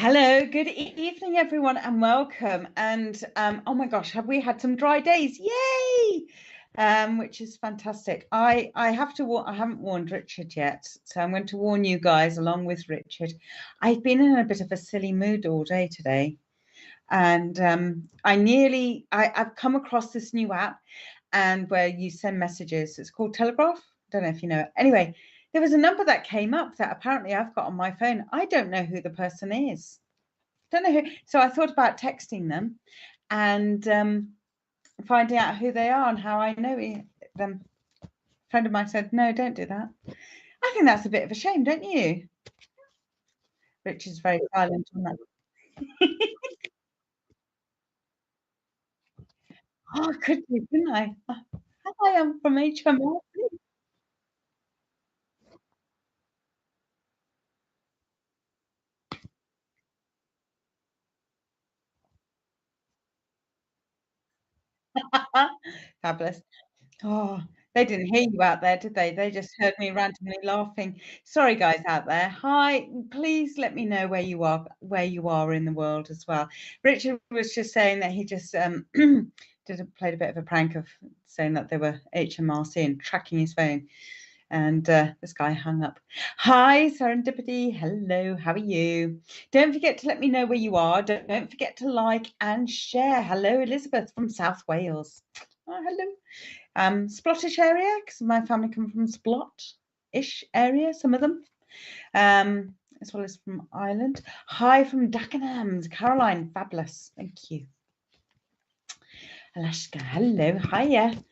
Hello, good evening, everyone, and welcome. And oh my gosh, have we had some dry days? Yay! Which is fantastic. I haven't warned Richard yet, so I'm going to warn you guys along with Richard. I've been in a bit of a silly mood all day today, and I've come across this new app, and where you send messages. It's called Telegraph. Don't know if you know it. Anyway, there was a number that came up that apparently I've got on my phone. I don't know who the person is. Don't know who. So I thought about texting them and finding out who they are and how I know them. A friend of mine said, no, don't do that. I think that's a bit of a shame, don't you? Rich is very silent on that. Oh, I could do, couldn't I? Hi, I'm from HMR. Fabulous. Oh, they didn't hear you out there, did they? They just heard me randomly laughing. Sorry, guys out there. Hi, please let me know where you are in the world as well. Richard was just saying that he just played a bit of a prank of saying that they were HMRC and tracking his phone. And this guy hung up. Hi, Serendipity. Hello, how are you? Don't forget to let me know where you are. Don't forget to like and share. Hello, Elizabeth from South Wales. Oh, hello. Splottish area, because my family come from Splot-ish area, some of them, as well as from Ireland. Hi from Dagenham, Caroline, fabulous, thank you. Alaska, hello, hiya.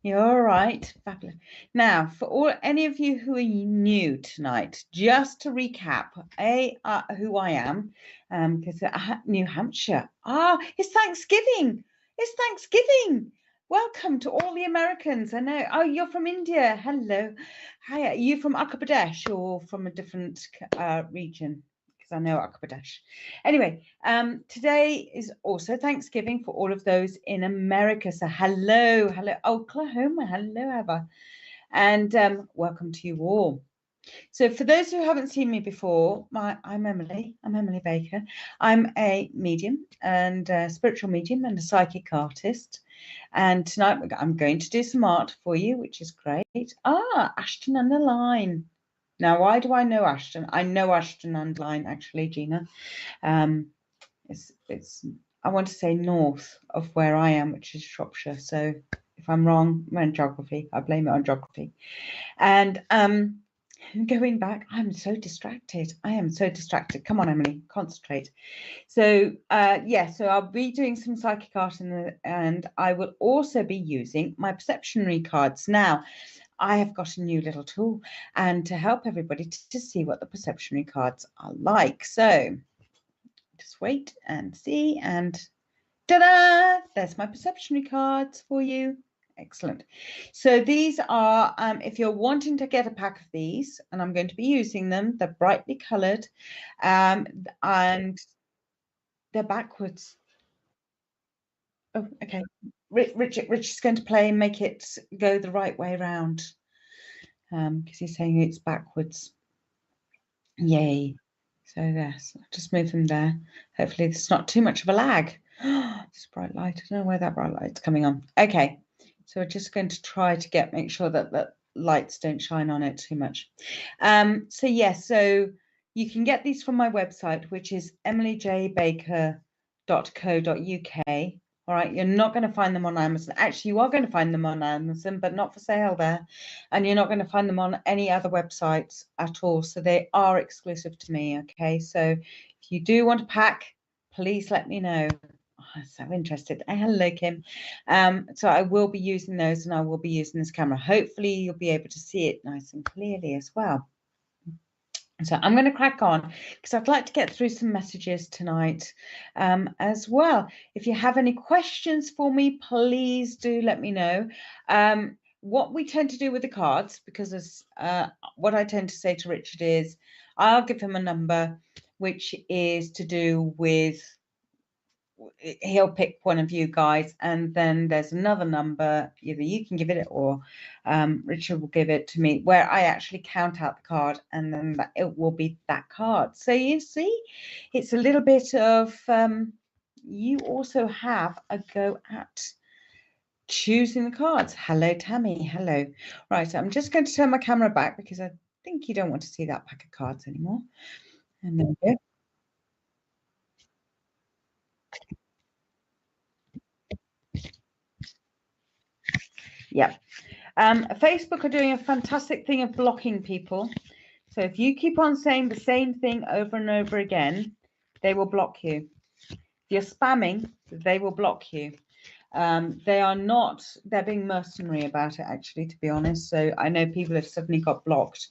You're all right, fabulous. Now, for any of you who are new tonight, just to recap, who I am, because New Hampshire. It's Thanksgiving. It's Thanksgiving. Welcome to all the Americans. I know. Oh, you're from India. Hello. Hi. Are you from Uttar Pradesh or from a different region? Because I know Uttar Pradesh. Anyway, today is also Thanksgiving for all of those in America. So hello, Oklahoma. Hello, Eva. And welcome to you all. So for those who haven't seen me before, I'm Emily. I'm Emily Baker. I'm a medium and a spiritual medium and a psychic artist. And tonight I'm going to do some art for you, which is great. Ashton on the line. Now, why do I know Ashton? I know Ashton on the line, actually, Gina. It's I want to say north of where I am, which is Shropshire. So if I'm wrong, I'm in geography. I blame it on geography. And going back, I'm so distracted. I am so distracted. Come on, Emily, concentrate. So so I'll be doing some psychic art and I will also be using my perceptionary cards. Now, I have got a new little tool and to help everybody to see what the perceptionary cards are like. So just wait and see, and ta-da! There's my perceptionary cards for you. Excellent. So these are, if you're wanting to get a pack of these, and I'm going to be using them, they're brightly coloured, and they're backwards. Oh, okay. Richard's going to play and make it go the right way around, because he's saying it's backwards. Yay. So yes, I'll just move them there. Hopefully there's not too much of a lag. It's bright light. I don't know where that bright light's coming on. Okay, so we're just going to try to make sure that the lights don't shine on it too much. So yes, so you can get these from my website, which is emilyjbaker.co.uk. All right, you're not going to find them on Amazon. Actually, you are going to find them on Amazon, but not for sale there. And you're not going to find them on any other websites at all. So they are exclusive to me. Okay, so if you do want a pack, please let me know. I'm so interested. Hello, Kim. So I will be using those and I will be using this camera. Hopefully you'll be able to see it nice and clearly as well. So I'm going to crack on because I'd like to get through some messages tonight as well. If you have any questions for me, please do let me know. What we tend to do with the cards, because what I tend to say to Richard is I'll give him a number which is to do with he'll pick one of you guys, and then there's another number, either you can give it or Richard will give it to me, where I actually count out the card, and then it will be that card. So you see, it's a little bit of you also have a go at choosing the cards. Hello, Tammy. Hello. Right, I'm just going to turn my camera back because I think you don't want to see that pack of cards anymore. And there we go. Yeah. Facebook are doing a fantastic thing of blocking people. So if you keep on saying the same thing over and over again, they will block you. If you're spamming, they will block you. They are not, they're being mercenary about it, actually, to be honest. So I know people have suddenly got blocked.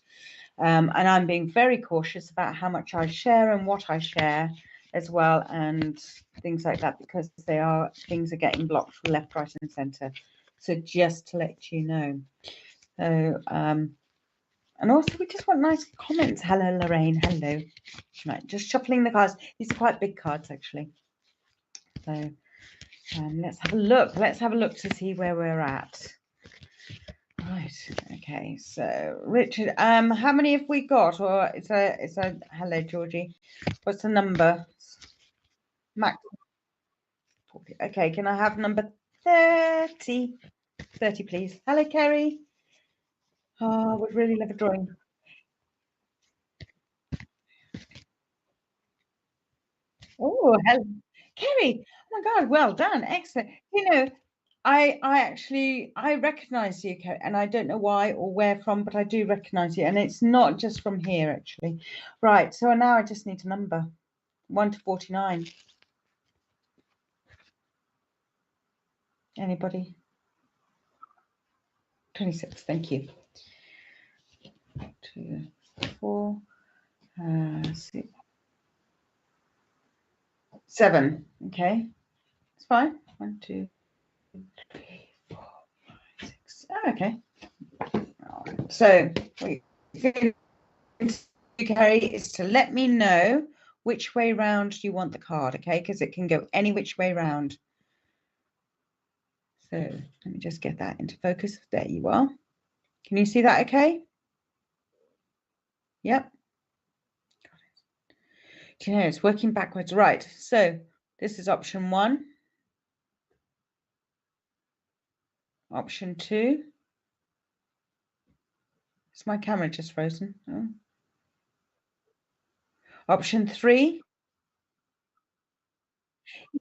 And I'm being very cautious about how much I share and what I share as well, and things like that, because things are getting blocked from left, right, and centre. So just to let you know. So, and also we just want nice comments. Hello, Lorraine. Hello. Right, just shuffling the cards. These are quite big cards, actually. So let's have a look. Let's have a look to see where we're at. Right. Okay. So Richard, how many have we got? Or it's a hello, Georgie. What's the number? Max 40. Okay. Can I have number 30? 30, please. Hello, Kerry. Oh, I would really love a drawing. Oh, hello, Kerry. Oh my God, well done, excellent. You know, I recognise you, Kerry, and I don't know why or where from, but I do recognise you, and it's not just from here actually. Right, so now I just need a number, 1 to 49. Anybody? 26. Thank you. 2, 4, 6, 7. Okay, it's fine. 1, 2, 3, 4, 5, 6. Oh, okay. All right. So what you're going to do, Kerry, is to let me know which way round you want the card, okay? Because it can go any which way round. So let me just get that into focus. There you are. Can you see that okay? Yep. Do you know, it's working backwards. Right. So this is option 1. Option 2. Is my camera just frozen? Oh. Option 3.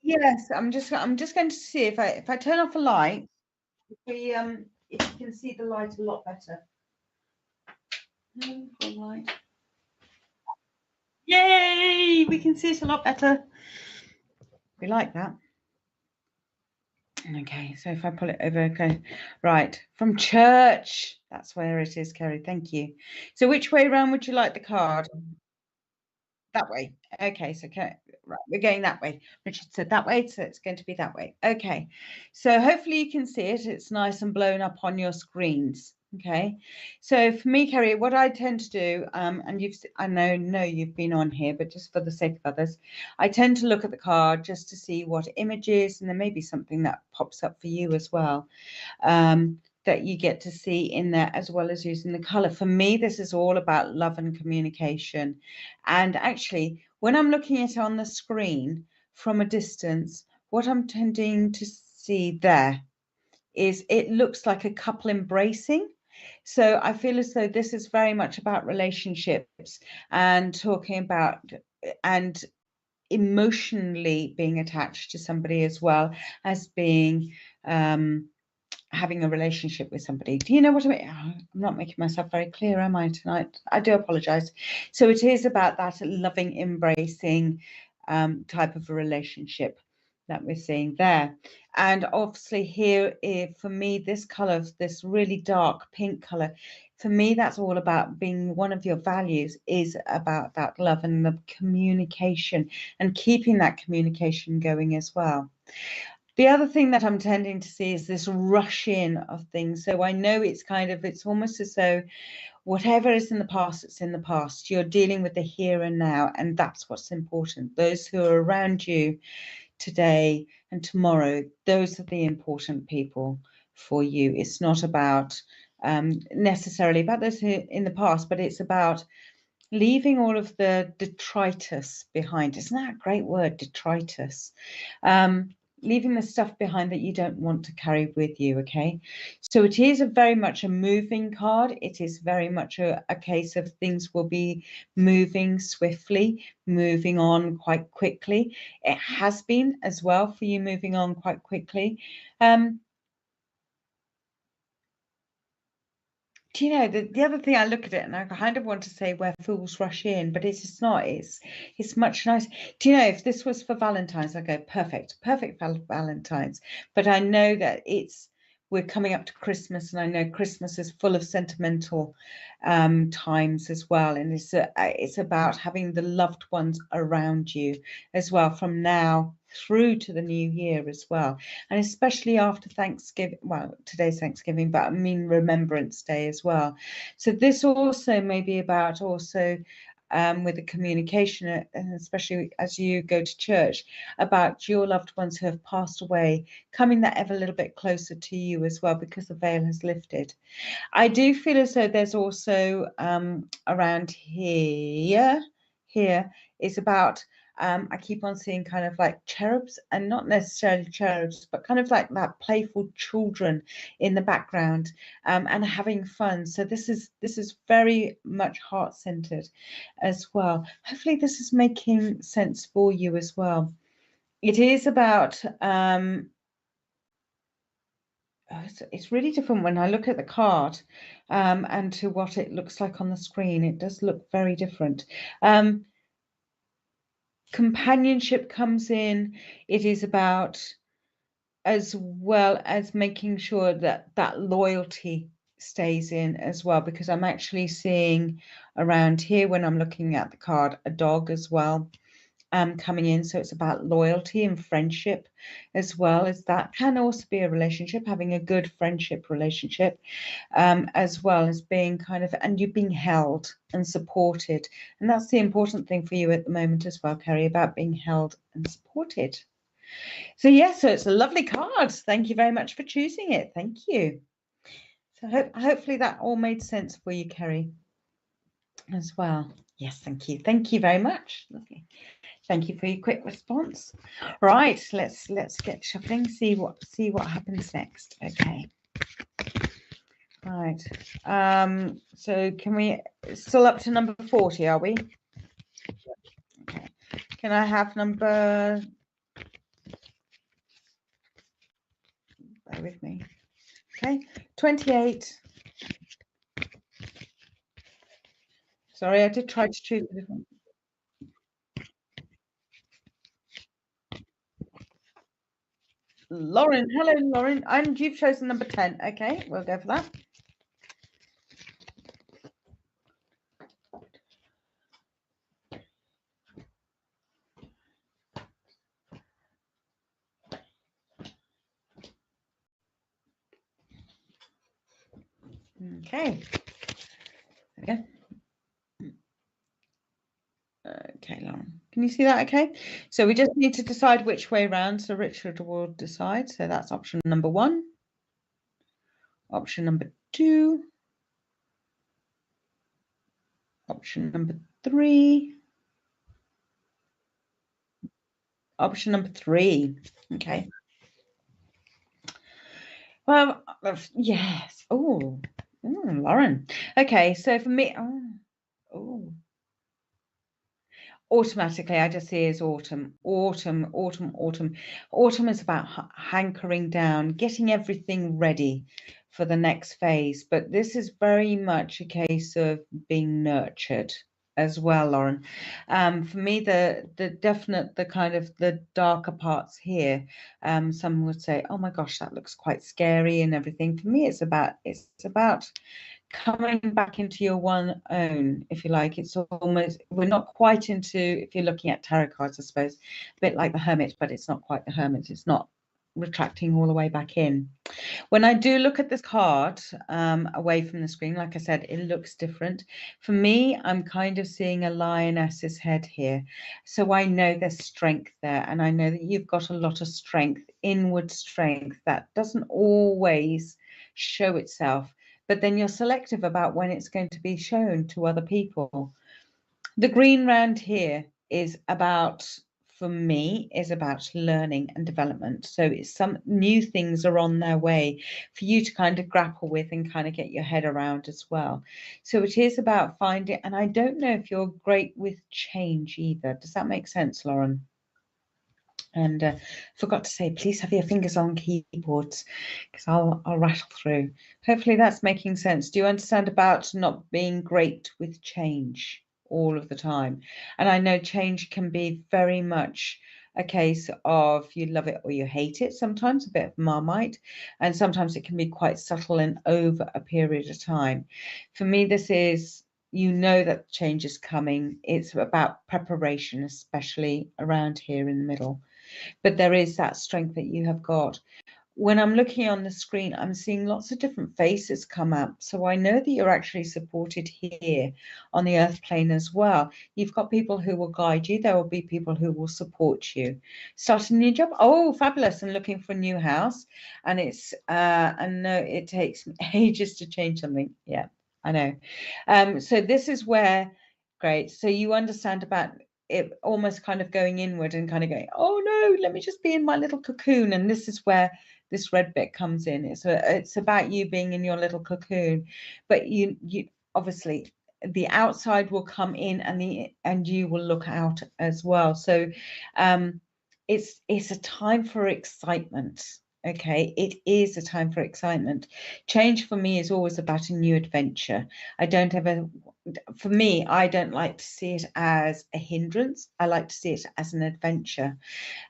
Yes, I'm just going to see if I turn off a light, if you can see the light a lot better. Light. Yay! We can see it a lot better. We like that. Okay, so if I pull it over, okay, right, from church, that's where it is, Kerry, thank you. So which way around would you like the card? That way. Okay, so right, we're going that way. Richard said that way, so it's going to be that way. Okay, so hopefully you can see it. It's nice and blown up on your screens. Okay, so for me, Kerry, what I tend to do, and I know you've been on here, but just for the sake of others, I tend to look at the card just to see what images, and there may be something that pops up for you as well. That you get to see in there, as well as using the color. For me, this is all about love and communication. And actually, when I'm looking at it on the screen from a distance, what I'm tending to see there is it looks like a couple embracing. So I feel as though this is very much about relationships and talking about and emotionally being attached to somebody, as well as being having a relationship with somebody. Do you know what I mean? I'm not making myself very clear, am I, tonight? I do apologize. So it is about that loving, embracing type of a relationship that we're seeing there. And obviously here, for me, this color, this really dark pink color, for me, that's all about being one of your values is about that love and the communication and keeping that communication going as well. The other thing that I'm tending to see is this rush in of things. So I know it's almost as though whatever is in the past, it's in the past. You're dealing with the here and now, and that's what's important. Those who are around you today and tomorrow, those are the important people for you. It's not about necessarily about those in the past, but it's about leaving all of the detritus behind. Isn't that a great word, detritus? Leaving the stuff behind that you don't want to carry with you, okay? So it is very much a moving card. It is very much a case of things will be moving swiftly, moving on quite quickly. It has been as well for you moving on quite quickly. Do you know, the other thing, I look at it and I kind of want to say where fools rush in, but it's just not. It's much nicer. Do you know, if this was for Valentine's, I go perfect Valentine's. But I know that we're coming up to Christmas, and I know Christmas is full of sentimental times as well, and it's about having the loved ones around you as well from now through to the new year as well, and especially after Thanksgiving. Well, today's Thanksgiving, but I mean Remembrance Day as well. So this also may be about also with the communication, and especially as you go to church, about your loved ones who have passed away, coming that ever a little bit closer to you as well, because the veil has lifted. I do feel as though there's also around here is about I keep on seeing kind of like cherubs, and not necessarily cherubs, but kind of like that playful children in the background, and having fun. So this is very much heart-centered as well. Hopefully this is making sense for you as well. It is about it's really different when I look at the card and to what it looks like on the screen. It does look very different. Companionship comes in. It is about, as well as making sure that that loyalty stays in as well, because I'm actually seeing around here, when I'm looking at the card, a dog as well coming in. So it's about loyalty and friendship, as well as that can also be a relationship, having a good friendship relationship, as well as being kind of, and you being held and supported. And that's the important thing for you at the moment as well, Kerry, about being held and supported. So yes, so it's a lovely card. Thank you very much for choosing it. Thank you. So hopefully that all made sense for you, Kerry, as well. Yes, thank you. Thank you very much. Lovely. Thank you for your quick response. Right, let's get shuffling. See what happens next. Okay. Right. So can we still up to number 40? Are we? Okay. Can I have number? Bear with me. Okay. 28. Sorry, I did try to choose a different. Lauren, hello, Lauren. And you've chosen number 10. Okay, we'll go for that. Okay. Okay. Okay, Lauren. Can you see that? Okay. So we just need to decide which way round. So Richard will decide. So that's option number 1. Option number 2. Option number 3. Option number 3. Okay. Well, yes. Oh, Lauren. Okay. So for me, automatically I just see is autumn. Autumn is about hankering down, getting everything ready for the next phase. But this is very much a case of being nurtured as well, Lauren. For me, the kind of the darker parts here, some would say, oh my gosh, that looks quite scary and everything. For me, it's about coming back into your one own, if you like. It's almost, we're not quite into, if you're looking at tarot cards, I suppose, a bit like the Hermit, but it's not quite the Hermit. It's not retracting all the way back in. When I do look at this card away from the screen, like I said, it looks different. For me, I'm kind of seeing a lioness's head here. So I know there's strength there, and I know that you've got a lot of strength, inward strength that doesn't always show itself, but then you're selective about when it's going to be shown to other people. The green round here is about, for me, is about learning and development. So it's some new things are on their way for you to kind of grapple with and kind of get your head around as well. So it is about finding, and I don't know if you're great with change either. Does that make sense, Lauren? And forgot to say, please have your fingers on keyboards because I'll rattle through. Hopefully that's making sense. Do you understand about not being great with change all of the time? And I know change can be very much a case of you love it or you hate it, sometimes a bit of Marmite, and sometimes it can be quite subtle and over a period of time. For me, this is, you know that change is coming. It's about preparation, especially around here in the middle. But there is that strength that you have got. When I'm looking on the screen, I'm seeing lots of different faces come up. So I know that you're actually supported here on the earth plane as well. You've got people who will guide you. There will be people who will support you. Starting a new job. Oh, fabulous. And looking for a new house. And it's, I know it takes ages to change something. Yeah, I know. So this is where, great. So you understand about it almost kind of going inward and kind of going, oh no, let me just be in my little cocoon. And this is where this red bit comes in. It's about you being in your little cocoon, but you obviously the outside will come in and you will look out as well. So it's a time for excitement. Okay, it is a time for excitement. Change for me is always about a new adventure. I don't ever, for me, I don't like to see it as a hindrance. I like to see it as an adventure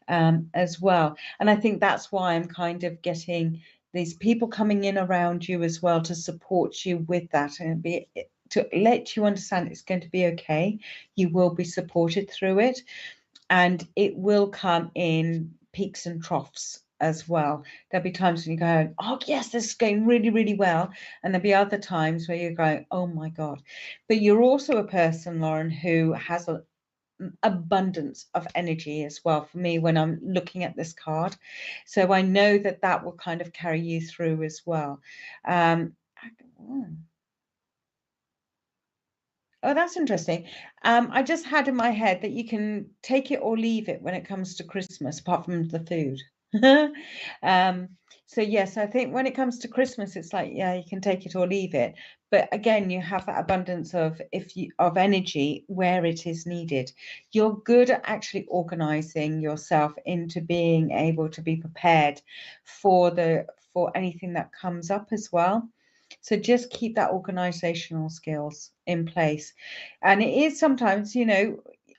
as well. And I think that's why I'm kind of getting these people coming in around you as well to support you with that and be to let you understand it's going to be okay. You will be supported through it, and it will come in peaks and troughs as well. There'll be times when you're going, oh yes, this is going really, really well. And there'll be other times where you're going, oh my God. But you're also a person, Lauren, who has an abundance of energy as well for me when I'm looking at this card. So I know that that will kind of carry you through as well. Oh, that's interesting. I just had in my head that you can take it or leave it when it comes to Christmas, apart from the food. So yes, I think when it comes to Christmas, it's like, yeah, you can take it or leave it. But again, you have that abundance of of energy where it is needed. You're good at actually organizing yourself into being able to be prepared for anything that comes up as well. So just keep that organizational skills in place. And it is sometimes,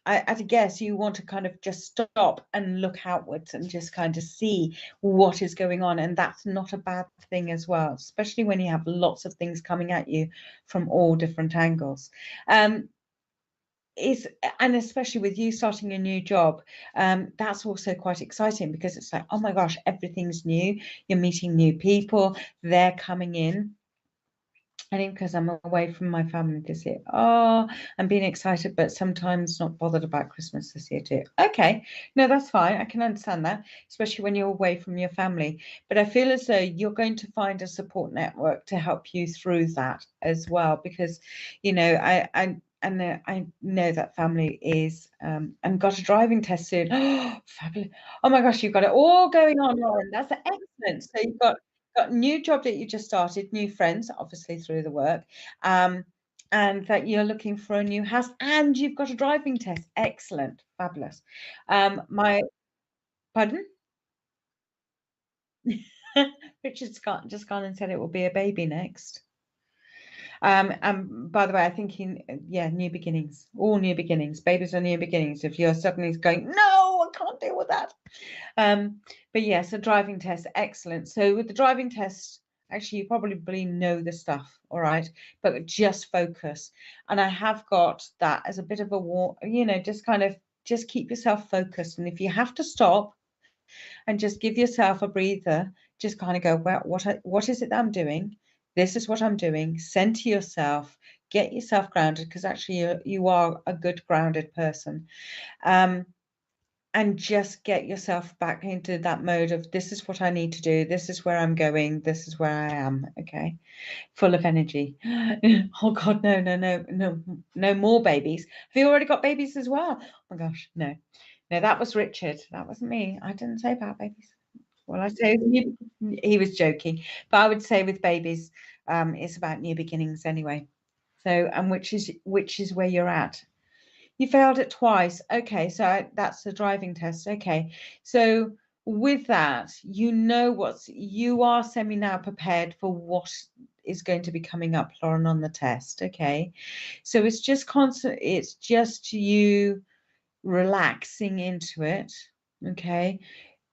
I guess you want to kind of just stop and look outwards and just kind of see what is going on. And that's not a bad thing as well, especially when you have lots of things coming at you from all different angles. And especially with you starting a new job, that's also quite exciting because it's like, oh my gosh, everything's new. You're meeting new people, they're coming in. And because I'm away from my family this year, I'm being excited, but sometimes not bothered about Christmas this year too. Okay, no, that's fine. I can understand that, especially when you're away from your family. But I feel as though you're going to find a support network to help you through that as well, because, I know that family is and got a driving test soon. Oh, fabulous. Oh my gosh, you've got it all going on, Lauren. That's excellent. So you've got a new job that you just started, new friends, obviously through the work, and that you're looking for a new house, and you've got a driving test. Excellent, fabulous. Pardon? Richard's just gone and said it will be a baby next. And by the way, I think new beginnings, all new beginnings. Babies are new beginnings. If you're suddenly going, no, I can't deal with that. But yes, a driving test, excellent. So with the driving test, actually, you probably know the stuff, all right, but just focus. And I have got that as a bit of a just keep yourself focused. And if you have to stop, and just give yourself a breather. Just kind of go, well, what is it that I'm doing? This is what I'm doing. Center yourself, get yourself grounded, because actually you are a good grounded person. And just get yourself back into that mode of, this is what I need to do. This is where I'm going. This is where I am. Okay. Full of energy. Oh God, no more babies. Have you already got babies as well? Oh my gosh, no, that was Richard. That wasn't me. I didn't say about babies. Well, I say he was joking, but I would say with babies, it's about new beginnings anyway. So, and which is where you're at. You failed it twice. Okay, so that's the driving test. Okay, so with that, you are semi now prepared for what is going to be coming up, Lauren, on the test. Okay, so it's just constant. It's just you relaxing into it. Okay,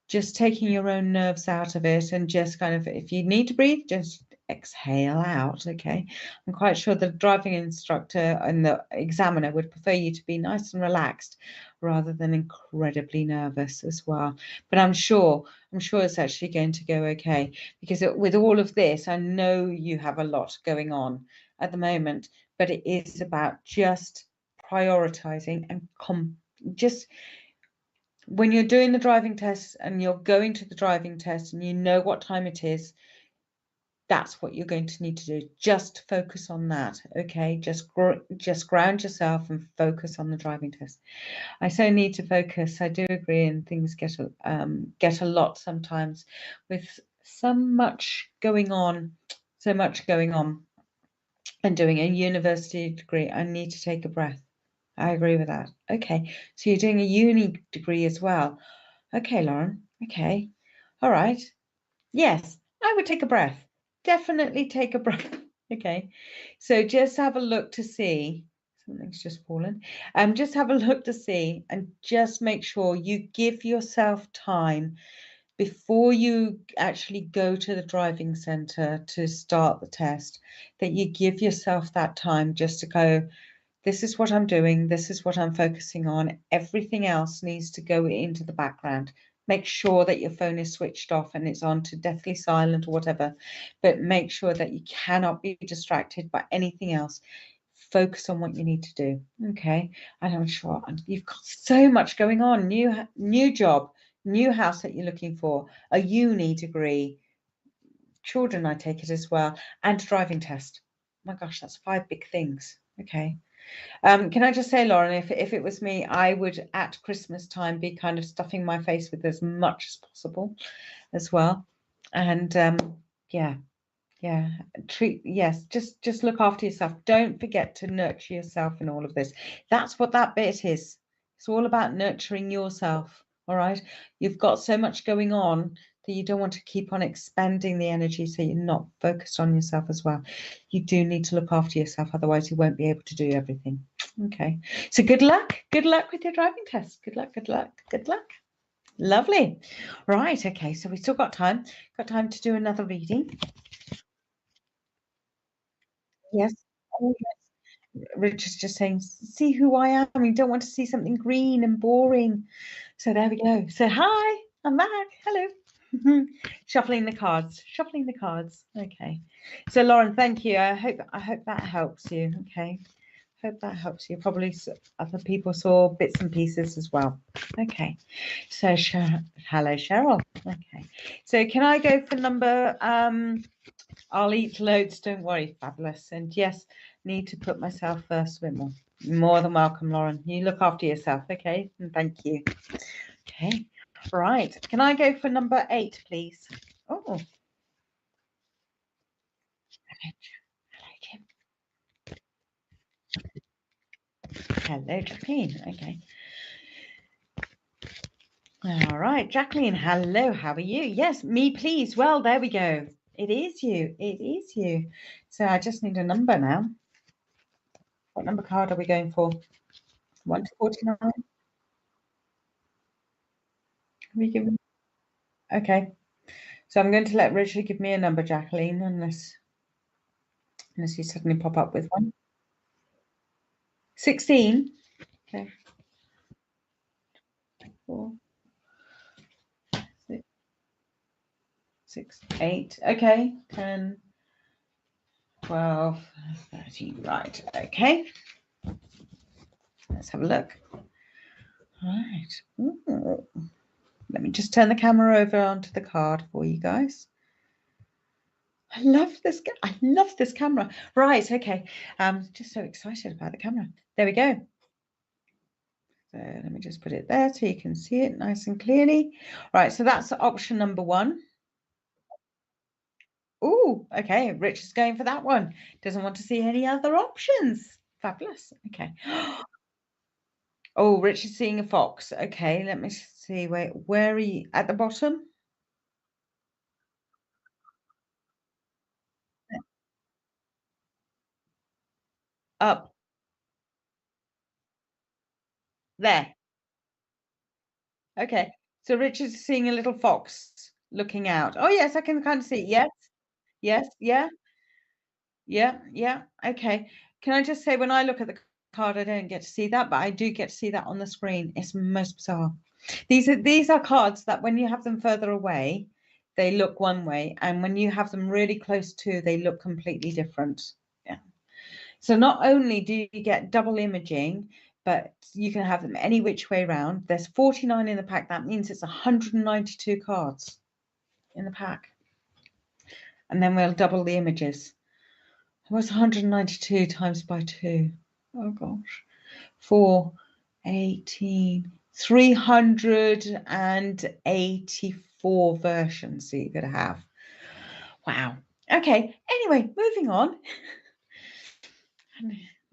just taking your own nerves out of it, and just kind of, if you need to breathe, just exhale out. Okay, I'm quite sure the driving instructor and the examiner would prefer you to be nice and relaxed rather than incredibly nervous as well. But I'm sure it's actually going to go okay, because with all of this, I know you have a lot going on at the moment, but it is about just prioritizing and just when you're doing the driving test and you're going to the driving test and you know what time it is, that's what you're going to need to do. Just focus on that. Okay, just ground yourself and focus on the driving test. I so need to focus. I do agree, and things get a lot sometimes with so much going on and doing a university degree. I need to take a breath. I agree with that. Okay, so you're doing a uni degree as well. Okay, Lauren. Okay. All right. Yes, I would take a breath. Definitely take a breath. Okay. So just have a look to see. Something's just fallen. Just have a look to see, and just make sure you give yourself time before you actually go to the driving center to start the test, that you give yourself that time just to go, this is what I'm doing. This is what I'm focusing on. Everything else needs to go into the background. Make sure that your phone is switched off and it's on to deathly silent or whatever, but make sure that you cannot be distracted by anything else. Focus on what you need to do. Okay. And I'm sure you've got so much going on. New job, new house that you're looking for, a uni degree, children, I take it as well, and driving test. Oh my gosh, that's 5 big things. Okay. Can I just say, Lauren, if it was me, I would at Christmas time be kind of stuffing my face with as much as possible as well. And yeah, just look after yourself. Don't forget to nurture yourself in all of this. That's what that bit is. It's all about nurturing yourself. All right. You've got so much going on that you don't want to keep on expending the energy, so you're not focused on yourself as well. You do need to look after yourself, otherwise you won't be able to do everything. Okay. So good luck. Good luck with your driving test. Good luck. Good luck. Good luck. Lovely. Right. Okay. So we still got time. Got time to do another reading. Yes. Oh, yes. Richard's just saying, see who I am. You don't want to see something green and boring. So there we go. So hi, I'm back. Hello. Shuffling the cards. Okay. So Lauren, thank you. I hope that helps you. Okay. Hope that helps you. Probably other people saw bits and pieces as well. Okay. So hello, Cheryl. Okay. So can I go for number I'll eat loads, don't worry. Fabulous. And yes, need to put myself first a bit more. More than welcome, Lauren. You look after yourself, okay? And thank you. Okay. Right. Can I go for number 8, please? Oh. Hello, Jacqueline. Okay. All right, Jacqueline. Hello. How are you? Yes, me, please. Well, there we go. It is you. It is you. So I just need a number now. What number card are we going for? 1 to 49? We given? Okay. So I'm going to let Richard give me a number, Jacqueline, unless you suddenly pop up with one. 16. Okay. 4. 6, 8. Okay, 10, 12, 13. Right. Okay. Let's have a look. Right. Ooh. Let me just turn the camera over onto the card for you guys. I love this. I love this camera. Right. Okay. Just so excited about the camera. There we go. So let me just put it there so you can see it nice and clearly. Right. So that's option number 1. Oh, okay. Rich is going for that one. Doesn't want to see any other options. Fabulous. Okay. Oh, Rich is seeing a fox. Okay, let me see. Where are you? At the bottom? Up there. Okay. So Rich is seeing a little fox looking out. Oh, yes, I can kind of see. Yes. Yes. Yeah. Yeah. Yeah. Okay. Can I just say, when I look at the card, I don't get to see that, but I do get to see that on the screen. It's most bizarre. These are cards that when you have them further away, they look one way, and when you have them really close to, they look completely different. Yeah. So not only do you get double imaging, but you can have them any which way round. There's 49 in the pack. That means it's 192 cards in the pack. And then we'll double the images. What's 192 times by 2? Oh gosh. 4, 18, 384 versions that you're going to have. Wow. Okay. Anyway, moving on.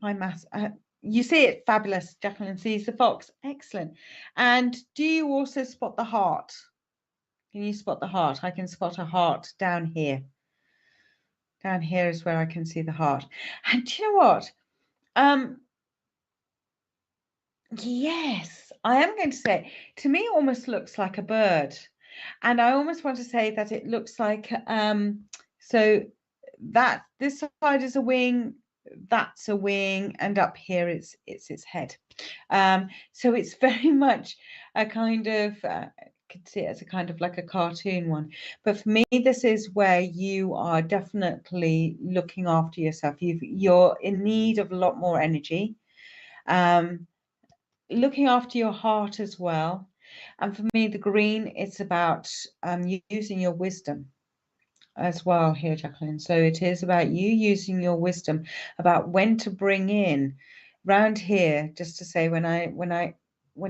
My maths. You see it. Fabulous. Jacqueline sees the fox. Excellent. And do you also spot the heart? Can you spot the heart? I can spot a heart down here. Down here is where I can see the heart. And do you know what? Yes, I am going to say, to me, it almost looks like a bird. And I almost want to say that it looks like, so that this side is a wing, that's a wing, and up here it's its head. So it's very much a kind of, could see it as a kind of like a cartoon one. But for me, this is where you are definitely looking after yourself. You're in need of a lot more energy. Looking after your heart as well. And for me, the green, it's about using your wisdom as well here, Jacqueline. So it is about you using your wisdom about when to bring in round here, just to say when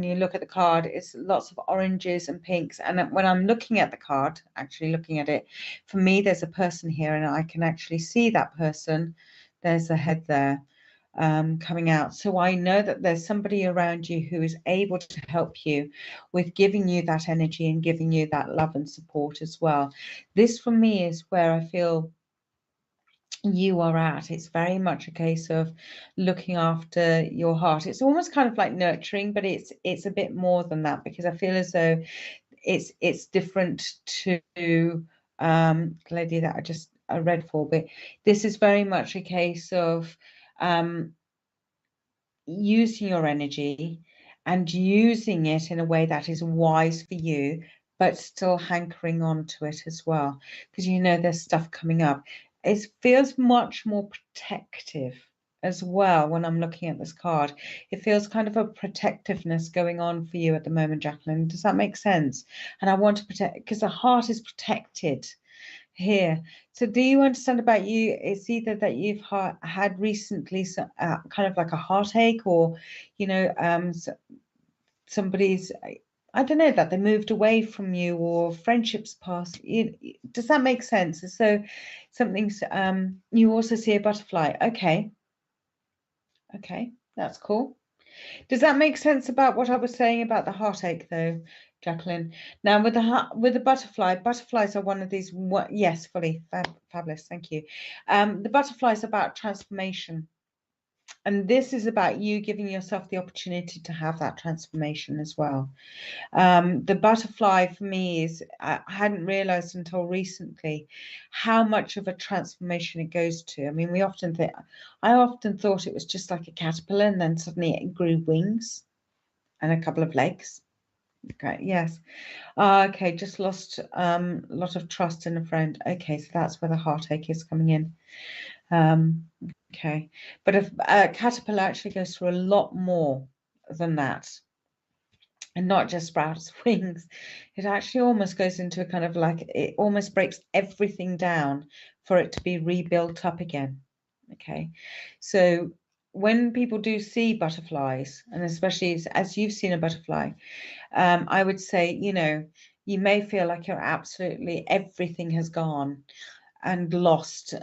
you look at the card, it's lots of oranges and pinks. And when I'm looking at the card, actually looking at it, for me, there's a person here and I can actually see that person. There's a head there. Coming out. So I know that there's somebody around you who is able to help you with giving you that energy and giving you that love and support as well. This for me is where I feel you are at. It's very much a case of looking after your heart. It's almost kind of like nurturing, but it's a bit more than that, because I feel as though it's different to the lady that I read for, but this is very much a case of using your energy and using it in a way that is wise for you, but still hankering on to it as well, because you know there's stuff coming up. It feels much more protective as well when I'm looking at this card. It feels kind of a protectiveness going on for you at the moment, Jacqueline. Does that make sense? And I want to protect, because the heart is protected here. So do you understand about you? It's either that you've had recently kind of like a heartache, or somebody's, I don't know, that they moved away from you, or friendships past. Does that make sense? So something's you also see a butterfly. Okay, that's cool. Does that make sense about what I was saying about the heartache, though, Jacqueline? Now, with the butterflies are one of these. Yes, fully fabulous. Thank you. The butterflies about transformation, and this is about you giving yourself the opportunity to have that transformation as well. The butterfly for me is, I hadn't realized until recently how much of a transformation it goes to. I mean, I often thought it was just like a caterpillar, and then suddenly it grew wings and a couple of legs. Okay, yes. Okay, just lost a lot of trust in a friend. Okay, so that's where the heartache is coming in. Okay, but if a caterpillar actually goes through a lot more than that, and not just sprouts wings, it actually almost goes into a kind of like, it almost breaks everything down for it to be rebuilt up again. Okay, so when people do see butterflies, and especially as you've seen a butterfly, I would say, you may feel like you're absolutely everything has gone and lost,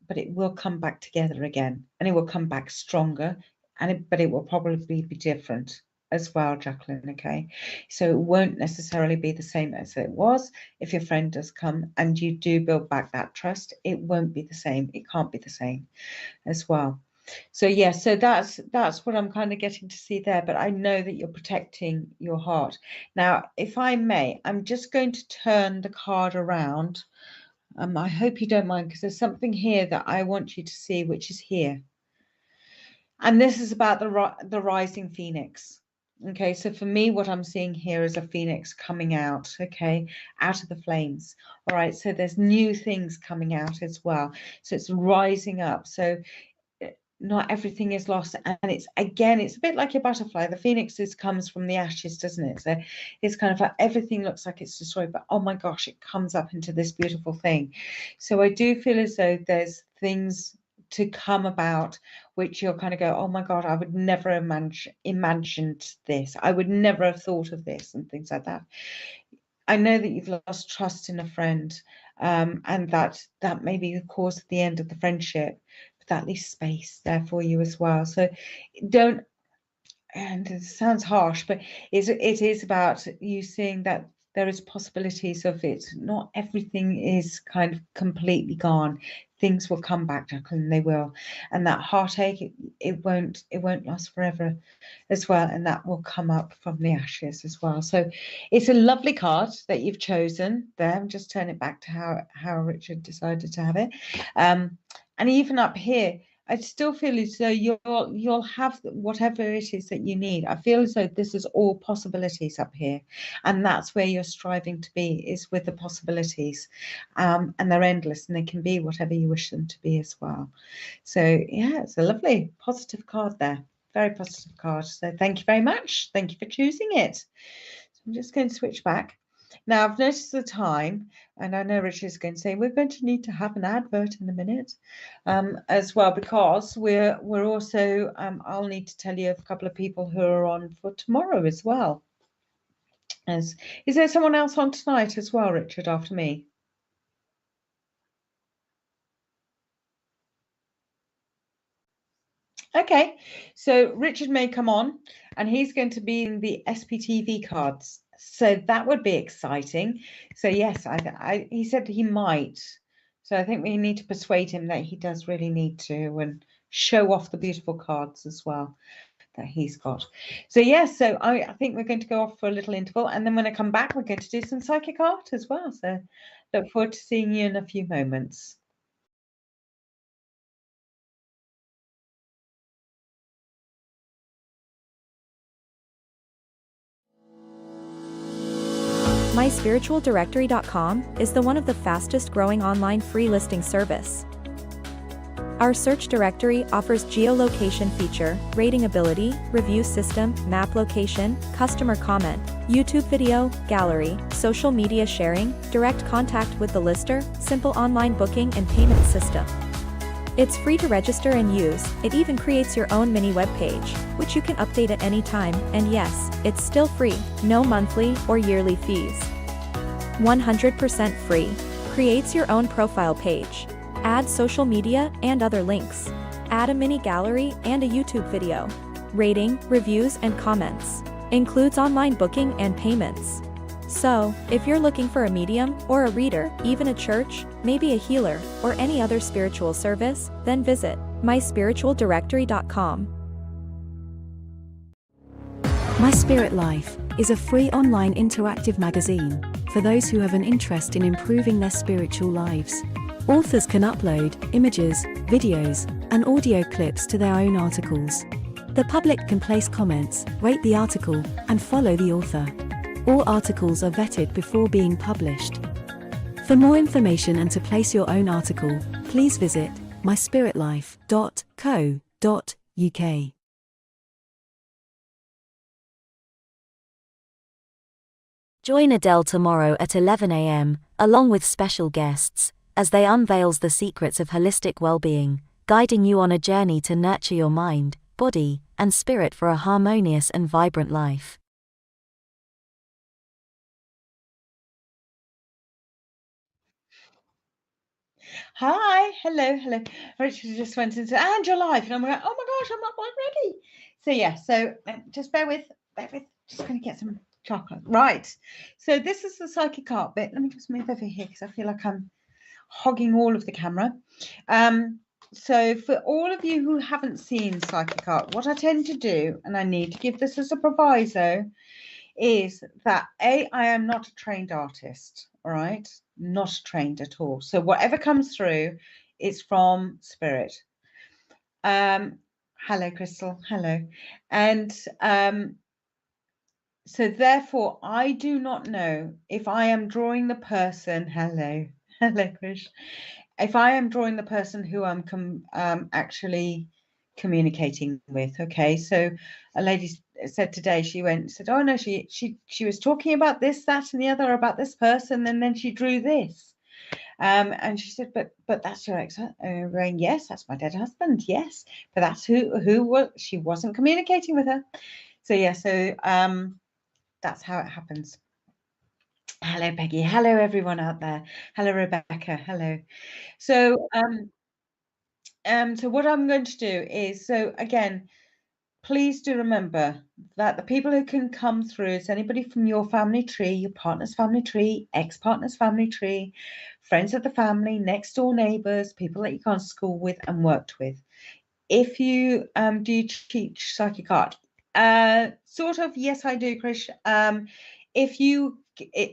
but it will come back together again, and it will come back stronger, but it will probably be different as well, Jacqueline. Okay, so it won't necessarily be the same as it was. If your friend does come and you do build back that trust, it won't be the same. It can't be the same as well. So yeah, so that's what I'm kind of getting to see there. But I know that you're protecting your heart. Now, if I may, I'm just going to turn the card around. I hope you don't mind, because there's something here that I want you to see, which is here. And this is about the rising phoenix. Okay, so for me, what I'm seeing here is a phoenix coming out, okay, out of the flames. All right, so there's new things coming out as well. So it's rising up. So not everything is lost, and it's a bit like a butterfly. The phoenix comes from the ashes, doesn't it? So it's kind of like everything looks like it's destroyed, but oh my gosh, it comes up into this beautiful thing. So I do feel as though there's things to come about which you'll kind of go, oh my God, I would never imagined this, I would never have thought of this, and things like that. I know that you've lost trust in a friend, and that may be the cause of the end of the friendship, but that leaves space there for you as well. So don't, and it sounds harsh, but it is about you seeing that there is possibilities of it. Not everything is kind of completely gone. Things will come back, Jacqueline, they will. And that heartache, it won't last forever as well. And that will come up from the ashes as well. So it's a lovely card that you've chosen there. I'm just turning it back to how Richard decided to have it. And even up here, I still feel as though you'll have whatever it is that you need. I feel as though this is all possibilities up here, and that's where you're striving to be, is with the possibilities, and they're endless, and they can be whatever you wish them to be as well. So yeah, it's a lovely positive card there, very positive card. So thank you very much. Thank you for choosing it. So I'm just going to switch back. Now, I've noticed the time, and I know Richard's going to say we're going to need to have an advert in a minute as well, because we're also, I'll need to tell you of a couple of people who are on for tomorrow as well. Is there someone else on tonight as well, Richard, after me? Okay, so Richard may come on, and he's going to be in the sptv cards. So that would be exciting. So yes, he said he might. So I think we need to persuade him that he does really need to, and show off the beautiful cards as well that he's got. So yes, so I think we're going to go off for a little interval, and then when I come back, we're going to do some psychic art as well. So look forward to seeing you in a few moments. MySpiritualDirectory.com is one of the fastest growing online free listing service. Our search directory offers geolocation feature, rating ability, review system, map location, customer comment, YouTube video, gallery, social media sharing, direct contact with the lister, simple online booking and payment system. It's free to register and use. It even creates your own mini web page, which you can update at any time, and yes, it's still free, no monthly or yearly fees. 100% free. Creates your own profile page. Add social media and other links. Add a mini gallery and a YouTube video. Rating, reviews and comments. Includes online booking and payments. So, if you're looking for a medium, or a reader, even a church, maybe a healer, or any other spiritual service, then visit myspiritualdirectory.com. My Spirit Life is a free online interactive magazine for those who have an interest in improving their spiritual lives. Authors can upload images, videos, and audio clips to their own articles. The public can place comments, rate the article, and follow the author. All articles are vetted before being published. For more information and to place your own article, please visit myspiritlife.co.uk. Join Adele tomorrow at 11 a.m., along with special guests, as they unveils the secrets of holistic well-being, guiding you on a journey to nurture your mind, body, and spirit for a harmonious and vibrant life. Hi, hello. Richard just went into, and you're live. And I'm like, oh my gosh, I'm not quite ready. So yeah, just bear with, just going to get some chocolate. Right, so this is the psychic art bit. Let me just move over here because I feel like I'm hogging all of the camera. So for all of you who haven't seen psychic art, what I tend to do, and I need to give this as a proviso, is that I am not a trained artist, all right? Not trained at all. So whatever comes through, it's from spirit. Hello, Crystal. Hello. And so therefore, I do not know if I am drawing the person. Hello, Chris. If I am drawing the person who I'm actually communicating with. Okay, so a lady said today, she said, oh no, she was talking about this, that, and the other about this person, and then she drew this. And she said, but that's your ex. Yes, that's my dead husband. Yes, but that's who she wasn't communicating with her. So yeah, so that's how it happens. Hello, Peggy. Hello, everyone out there. Hello, Rebecca. Hello. So so what I'm going to do is, so again, please do remember that the people who can come through is anybody from your family tree, your partner's family tree, ex-partner's family tree, friends of the family, next door neighbors, people that you gone to school with and worked with. If you do teach psychic art, sort of, yes, I do, Krish.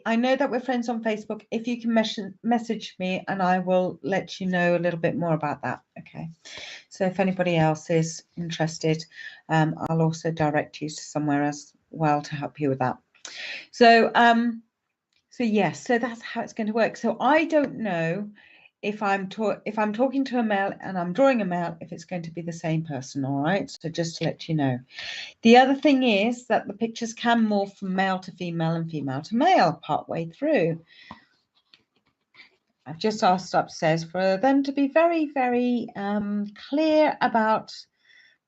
I know that we're friends on Facebook. If you can message me, and I will let you know a little bit more about that. Okay. So if anybody else is interested, I'll also direct you to somewhere as well to help you with that. So, so yes, so that's how it's going to work. So I don't know if I'm talking to a male and I'm drawing a male, if it's going to be the same person. All right. So just to let you know. The other thing is that the pictures can morph from male to female and female to male partway through. I've just asked upstairs for them to be very, very clear about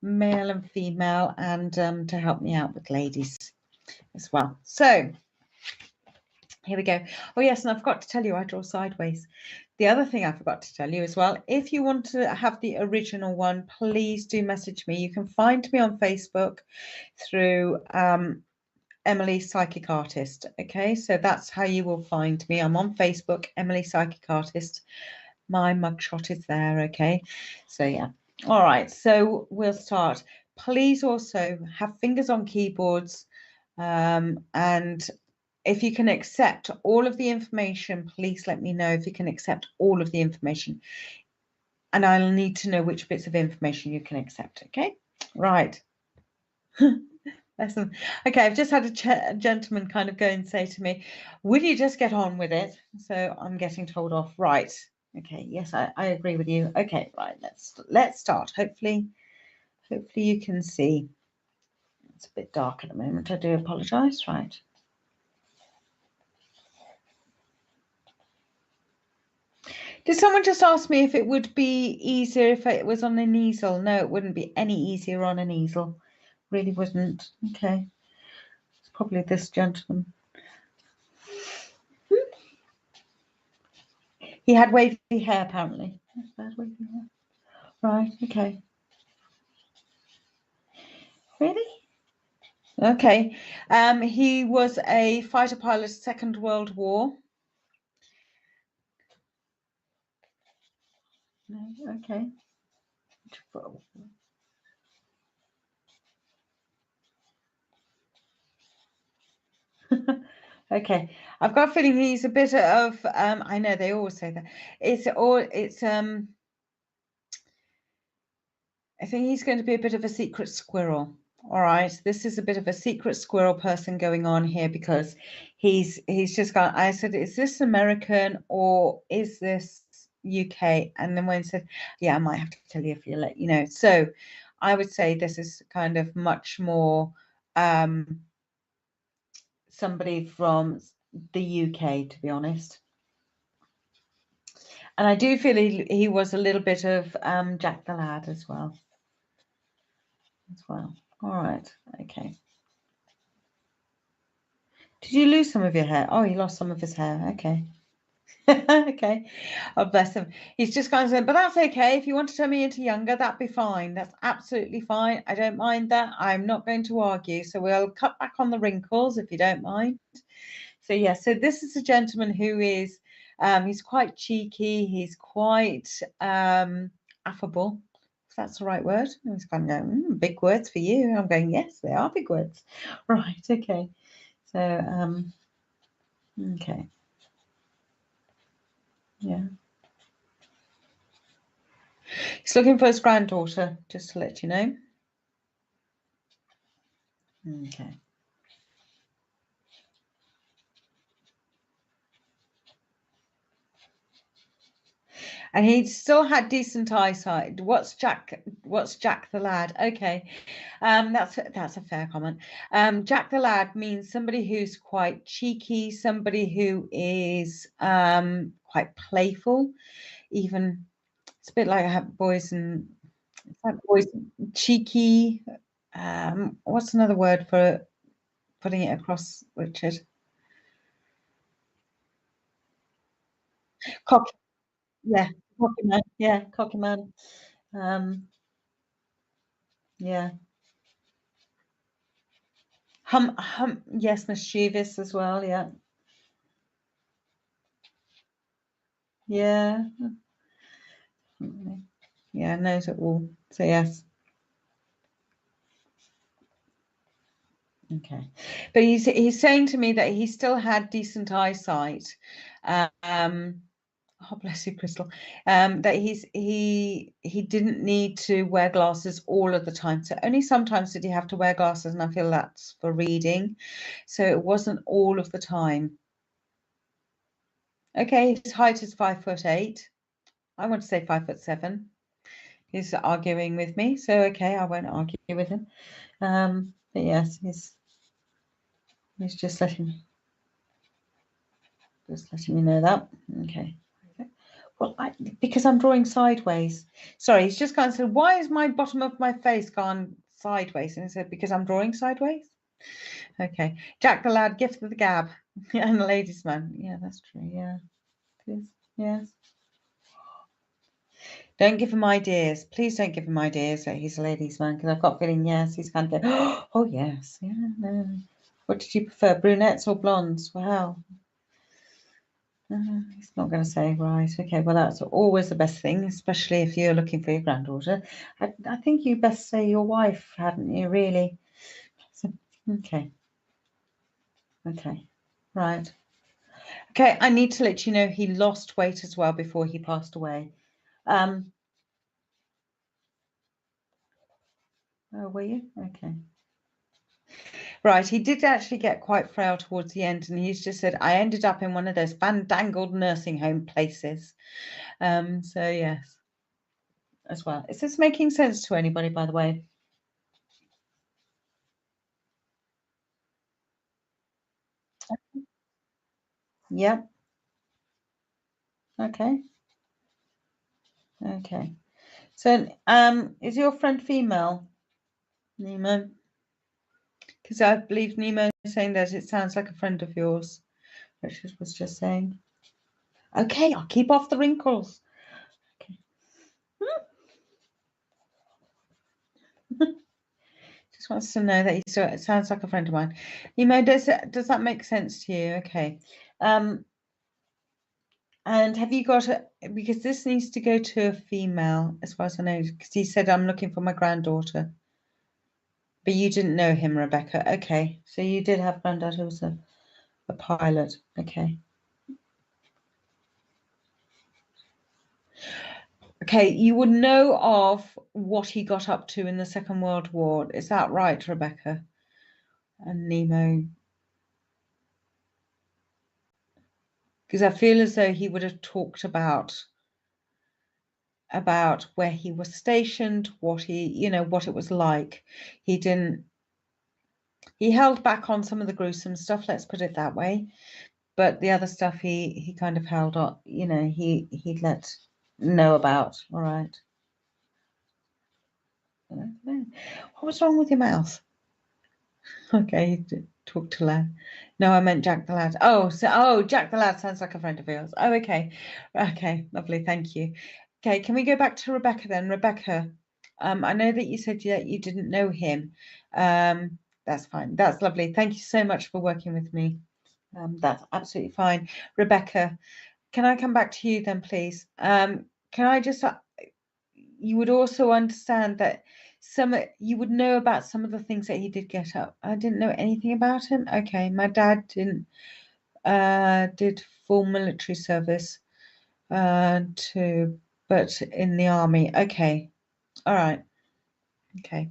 male and female, and to help me out with ladies as well. So here we go. Oh yes, and I forgot to tell you I draw sideways. The other thing I forgot to tell you as well, if you want to have the original one, please do message me. You can find me on Facebook through Emily Psychic Artist. Okay, so that's how you will find me. I'm on Facebook, Emily Psychic Artist. My mugshot is there. Okay, so yeah. All right, so we'll start. Please also have fingers on keyboards, and if you can accept all of the information, please let me know if you can accept all of the information, and I'll need to know which bits of information you can accept. Okay, right. Listen. Okay, I've just had a gentleman kind of go and say to me, will you just get on with it? So I'm getting told off. Right. Okay, yes, I agree with you. Okay, right, let's start. Hopefully you can see. It's a bit dark at the moment. I do apologize. Right. Did someone just ask me if it would be easier if it was on an easel? No, it wouldn't be any easier on an easel. Really wouldn't. Okay. It's probably this gentleman. He had wavy hair, apparently. Wavy hair. Right, okay. Really? Okay. He was a fighter pilot, Second World War. No, okay. Okay. I've got a feeling he's a bit of I know they always say that. I think he's going to be a bit of a secret squirrel. All right, this is a bit of a secret squirrel person going on here, because he's just gone. I said, is this American or is this UK? And then Wayne said, yeah, I might have to tell you if you let you know. So I would say this is kind of much more somebody from the UK, to be honest. And I do feel he was a little bit of Jack the Lad as well. All right, okay. Did you lose some of your hair? Oh, he lost some of his hair. Okay. Okay. Oh, bless him. He's just kind of saying, but that's okay. If you want to turn me into younger, that'd be fine. That's absolutely fine. I don't mind that. I'm not going to argue. So we'll cut back on the wrinkles if you don't mind. So yeah, so this is a gentleman who is, he's quite cheeky. He's quite affable. If that's the right word. He's kind of going, big words for you. I'm going, yes, they are big words. Right. Okay. So, okay. Yeah. He's looking for his granddaughter, just to let you know. Okay. And he still had decent eyesight. What's Jack the Lad? Okay. That's a fair comment. Jack the Lad means somebody who's quite cheeky, somebody who is quite playful. Even it's a bit like boys and cheeky. What's another word for putting it across, Richard? Cocky. Yeah, cocky man. Yeah, cocky man. Yeah. Yes, mischievous as well. Yeah. Yeah. Yeah, knows it all. So yes. Okay. But he's saying to me that he still had decent eyesight. Oh, bless you, Crystal. That he didn't need to wear glasses all of the time. So only sometimes did he have to wear glasses, and I feel that's for reading. So it wasn't all of the time. Okay, his height is 5'8". I want to say 5'7". He's arguing with me, so okay, I won't argue with him. But yes, he's just letting me know that. Okay. Well, because I'm drawing sideways. Sorry, he's just kind of said, why is my bottom of my face gone sideways? And he said, because I'm drawing sideways. Okay. Jack the Lad, gift of the gab. And the ladies' man. Yeah, that's true. Yeah. Yes. Don't give him ideas. Please don't give him ideas that he's a ladies' man, because I've got a feeling, yes, he's kind of going, oh, yes. Yeah, no. What did you prefer, brunettes or blondes? Wow. He's not going to say, right, okay, well, that's always the best thing, especially if you're looking for your granddaughter. I think you best say your wife, hadn't you, really? So, okay. Right. Okay, I need to let you know he lost weight as well before he passed away. Oh, were you? Okay. Right, he did actually get quite frail towards the end, and he's just said, I ended up in one of those fandangled nursing home places. So yes, as well. Is this making sense to anybody, by the way? Yep. Okay. So, is your friend female, Nemo? Because I believe Nemo is saying that it sounds like a friend of yours. Richard was just saying. Okay, I'll keep off the wrinkles. Okay. Just wants to know that it sounds like a friend of mine. Nemo, does that make sense to you? Okay. And have you got because this needs to go to a female, as far as I know, because he said, I'm looking for my granddaughter. But you didn't know him, Rebecca. Okay. So you did have granddad who was a pilot. Okay. Okay, you would know of what he got up to in the Second World War. Is that right, Rebecca? And Nemo? Because I feel as though he would have talked about where he was stationed, what he, you know, what it was like. He held back on some of the gruesome stuff, let's put it that way. But the other stuff he kind of held on, you know, he let know about. All right. What was wrong with your mouth? Okay, talk to lad. No, I meant Jack the Lad. Oh, Jack the Lad sounds like a friend of yours. Oh, okay. Okay, lovely, thank you. Okay, can we go back to Rebecca then? Rebecca, I know that you said that you didn't know him. That's fine. That's lovely. Thank you so much for working with me. That's absolutely fine. Rebecca, can I come back to you then, please? Can I just, you would also understand that you would know about some of the things that he did get up. I didn't know anything about him. Okay, my dad did full military service but in the army. Okay, all right. Okay.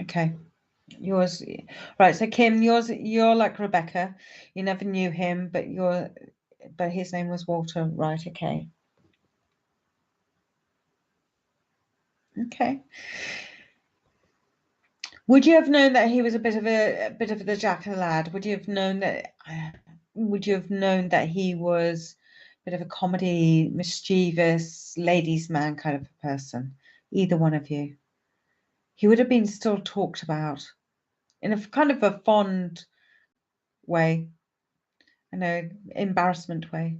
Okay. Yours, right? So Kim, you're like Rebecca. You never knew him, but his name was Walter, right? Okay. Okay. Would you have known that he was a bit of the Jack the Lad? Would you have known that? Would you have known that he was a bit of a comedy, mischievous, ladies' man kind of a person? Either one of you. He would have been still talked about in a kind of a fond way. I know, embarrassment way.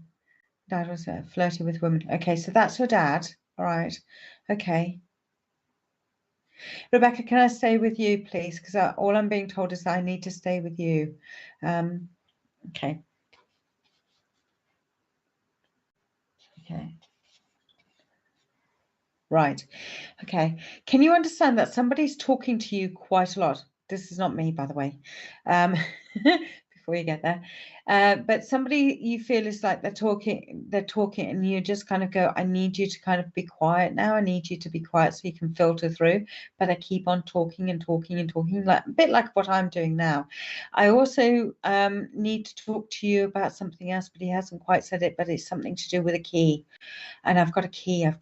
Dad was flirty with women. Okay, so that's your dad. All right. Okay. Rebecca, can I stay with you, please? Because all I'm being told is that I need to stay with you. Okay. Okay. Right. Okay. Can you understand that somebody's talking to you quite a lot? This is not me, by the way. Before you get there. But somebody you feel is like they're talking, and you just kind of go, I need you to kind of be quiet now. I need you to be quiet so you can filter through. But I keep on talking and talking and talking, like a bit like what I'm doing now. I also need to talk to you about something else, but he hasn't quite said it, but it's something to do with a key. And I've got a key. I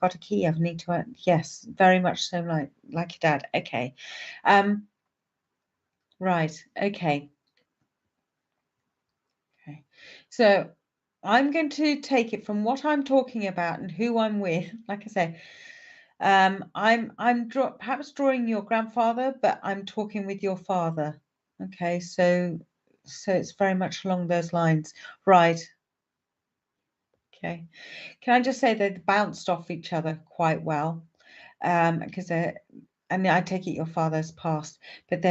need to, yes, very much so like your dad. Okay. Right. Okay. Okay. So I'm going to take it from what I'm talking about and who I'm with. Like I say, I'm perhaps drawing your grandfather, but I'm talking with your father. Okay. So it's very much along those lines. Right. Okay. Can I just say they bounced off each other quite well? Because and I take it your father's passed, but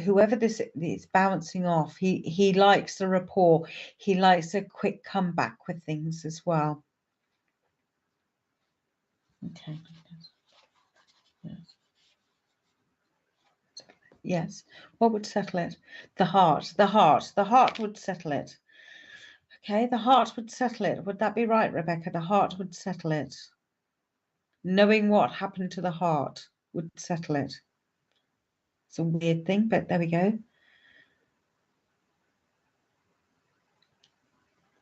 whoever this is bouncing off, he likes the rapport. He likes a quick comeback with things as well. Okay. Yes. What would settle it? The heart. The heart would settle it. Okay, the heart would settle it. Would that be right, Rebecca? The heart would settle it. Knowing what happened to the heart would settle it. It's a weird thing, but there we go.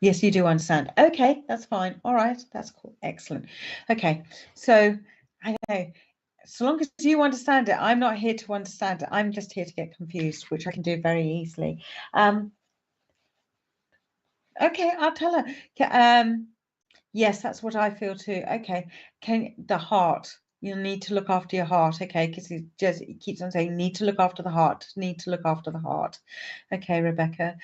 Yes, you do understand. Okay, that's fine. All right, that's cool. Excellent. Okay, so I know, so long as you understand it, I'm not here to understand it. I'm just here to get confused, which I can do very easily. Okay, I'll tell her. Yes, that's what I feel too. Okay, the heart. You need to look after your heart, okay? Because he keeps on saying, need to look after the heart, need to look after the heart. Okay, Rebecca.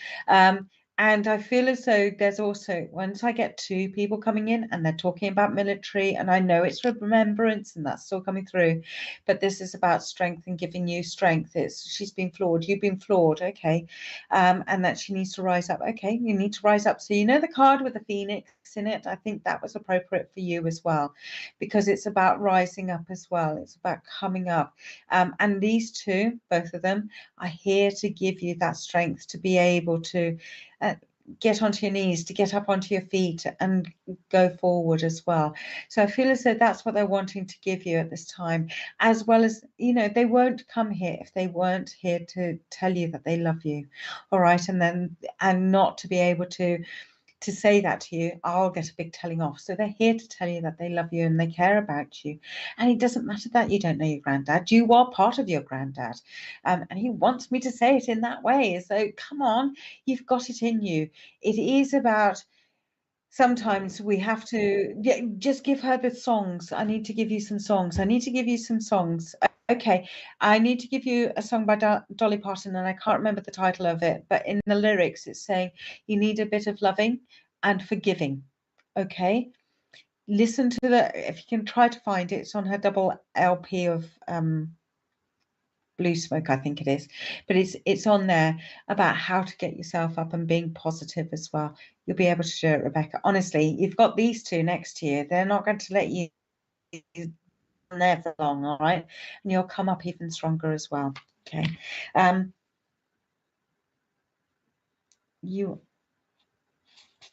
And I feel as though there's also, once I get two people coming in and they're talking about military, and I know it's remembrance and that's still coming through, but this is about strength and giving you strength. She's been flawed, you've been flawed, okay? And that she needs to rise up. Okay, you need to rise up. So you know the card with the phoenix in it? I think that was appropriate for you as well, because it's about rising up as well. It's about coming up. And these two, both of them, are here to give you that strength to be able to get onto your knees, to get up onto your feet and go forward as well. So I feel as though that's what they're wanting to give you at this time, as well as, you know, they won't come here if they weren't here to tell you that they love you. All right. And not to be able to say that to you, I'll get a big telling off. So they're here to tell you that they love you and they care about you. And it doesn't matter that you don't know your granddad. You are part of your granddad. And he wants me to say it in that way. So come on, you've got it in you. It is about, sometimes we have to just give her the songs. I need to give you some songs. I need to give you some songs. Okay, I need to give you a song by Dolly Parton, and I can't remember the title of it, but in the lyrics it's saying you need a bit of loving and forgiving. Okay, listen to if you can try to find it. It's on her double LP of Blue Smoke, I think it is, but it's on there about how to get yourself up and being positive as well. You'll be able to do it, Rebecca. Honestly, you've got these two next to you. They're not going to let you there for long, all right? And you'll come up even stronger as well. Okay.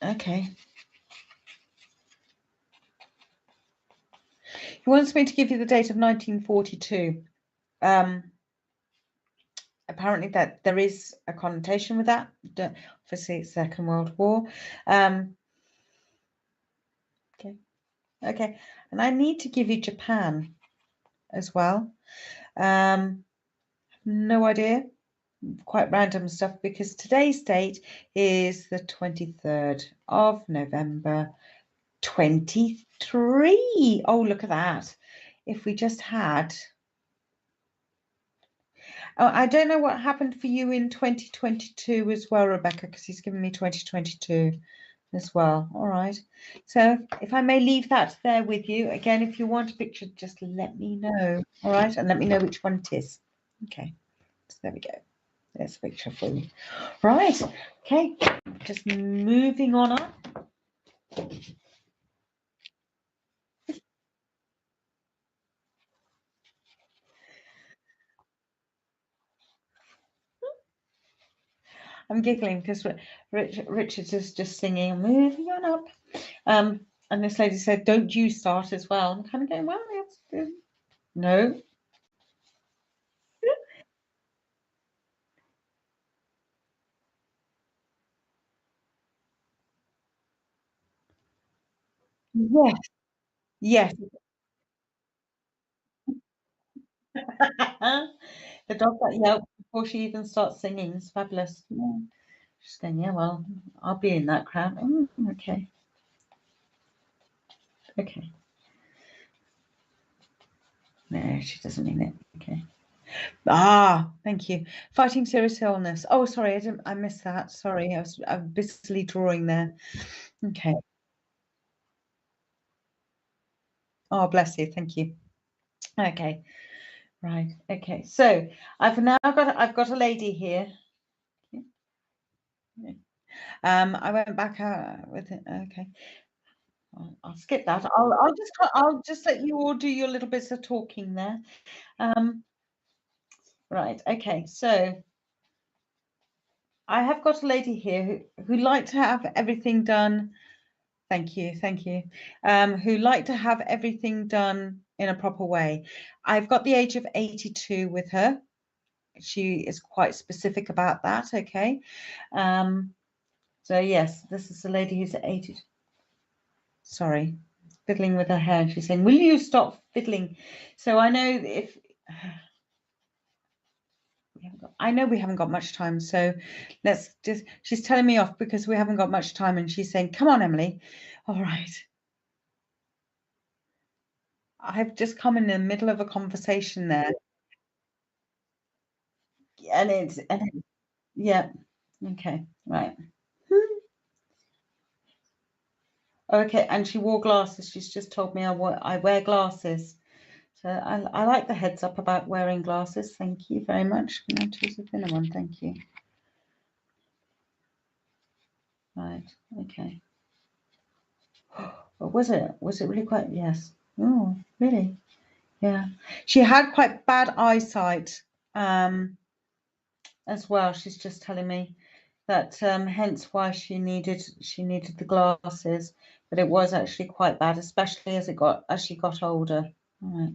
Okay. He wants me to give you the date of 1942. Apparently that there is a connotation with that. Obviously, it's Second World War. Okay. And I need to give you Japan as well. No idea. Quite random stuff, because today's date is the 23rd of November 23. Oh, look at that. If we just had... Oh, I don't know what happened for you in 2022 as well, Rebecca, because he's given me 2022 as well. All right. So if I may leave that there with you. Again, if you want a picture, just let me know. All right. And let me know which one it is. Okay. So there we go. There's a picture for you. Right. Okay. Just moving on up. I'm giggling because Richard is just singing, moving on up. And this lady said, don't you start as well? I'm kind of going, well, yes. No. Yes. Yes. The dog that yelped before she even starts singing is fabulous. Yeah. She's going, yeah, well, I'll be in that crowd. Okay. Okay. No, she doesn't mean it. Okay. Thank you. Fighting serious illness. Oh, sorry, I missed that. Sorry, I'm busily drawing there. Okay. Oh, bless you. Thank you. Okay. Right. Okay. So I've got a lady here. I went back with it. Okay. I'll skip that. I'll just let you all do your little bits of talking there. Right. Okay. So I have got a lady here who like to have everything done. Thank you. Thank you. Who like to have everything done in a proper way. I've got the age of 82 with her. She is quite specific about that. Okay. So yes, this is a lady who's 80. Sorry, fiddling with her hair. She's saying, will you stop fiddling? So I know if we haven't got much time, so let's just, she's telling me off because we haven't got much time, and she's saying, come on, Emily. All right. I've just come in the middle of a conversation there. And yeah. Okay, right. Okay, and she wore glasses. She's just told me I wear glasses. So I like the heads up about wearing glasses. Thank you very much. Can I choose a thinner one? Thank you. Right, okay. What was it? Was it really quite? Yes. Oh, really? Yeah. She had quite bad eyesight as well. She's just telling me. that hence why she needed the glasses, but it was actually quite bad, especially as she got older. All right.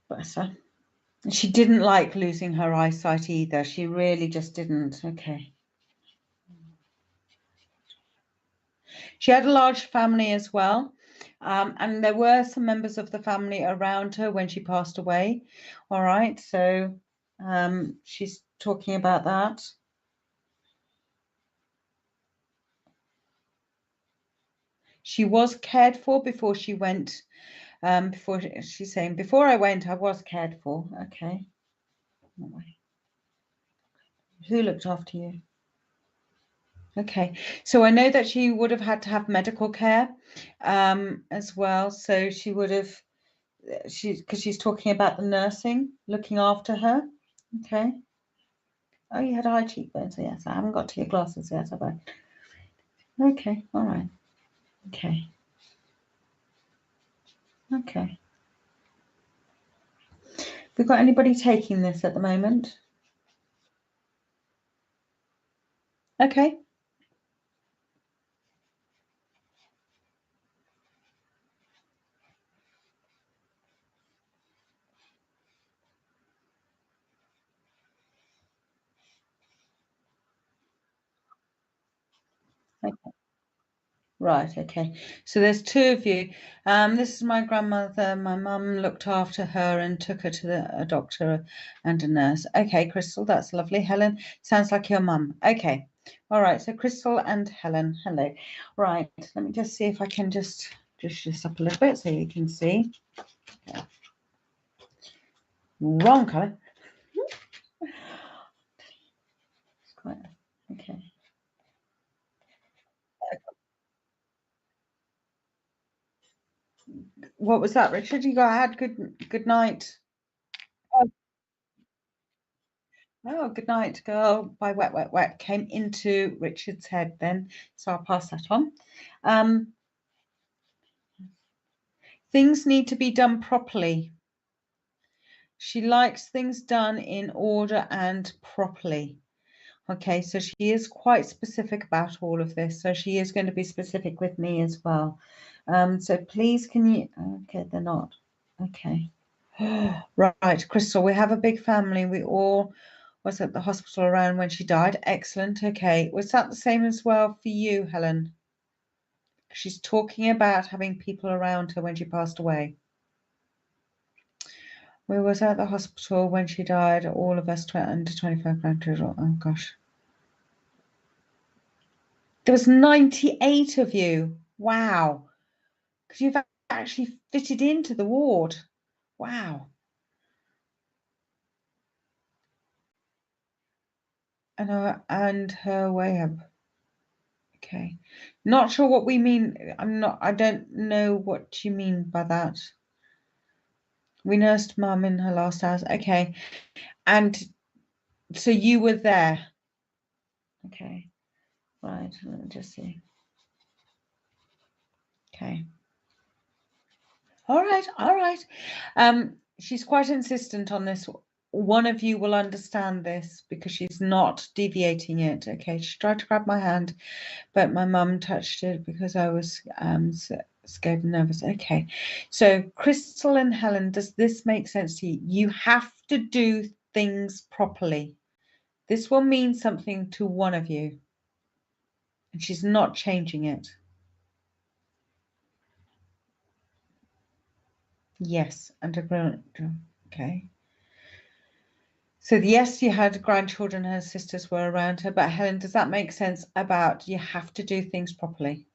Bless her. She didn't like losing her eyesight either. She really just didn't. Okay. She had a large family as well. And there were some members of the family around her when she passed away. All right. So she's talking about that. She was cared for before she went. Before she's saying, before I went, I was cared for. Okay. Who looked after you? Okay. So I know that she would have had to have medical care as well. So she would have, because she's talking about the nursing, looking after her. Okay. Oh, you had high cheekbones. Yes, I haven't got to your glasses yet, have I? Okay. All right. Okay. Okay. Have we got anybody taking this at the moment? Okay. Okay. Right, okay. So there's two of you. This is my grandmother. My mum looked after her and took her to a doctor and a nurse. Okay, Crystal, that's lovely. Helen, sounds like your mum. Okay. All right, so Crystal and Helen, hello. Right, let me just see if I can just this up a little bit so you can see. Yeah. Wrong colour. It's quite, okay. What was that, Richard? You had good night. Oh, good night, girl. By wet, wet, wet came into Richard's head then. So I'll pass that on. Things need to be done properly. She likes things done in order and properly. Okay, so she is quite specific about all of this. So she is going to be specific with me as well. So please, can you? Okay, they're not. Okay. Right, Crystal, we have a big family. We all was at the hospital around when she died. Excellent. Okay. Was that the same as well for you, Helen? She's talking about having people around her when she passed away. We was at the hospital when she died. All of us under 25 grandchildren. Oh, gosh. There was 98 of you. Wow. Because you've actually fitted into the ward. Wow. And her way up. Okay. Not sure what we mean. I don't know what you mean by that. We nursed mum in her last hours. Okay. And so you were there. Okay. Right. Let me just see. Okay. All right. All right. She's quite insistent on this. One of you will understand this because she's not deviating it. Okay. She tried to grab my hand, but my mum touched it because I was scared and nervous. Okay. So Crystal and Helen, does this make sense to you? You have to do things properly. This will mean something to one of you. And she's not changing it. Yes, underground. Okay. So yes, you had grandchildren, her sisters were around her, but Helen, does that make sense about you have to do things properly?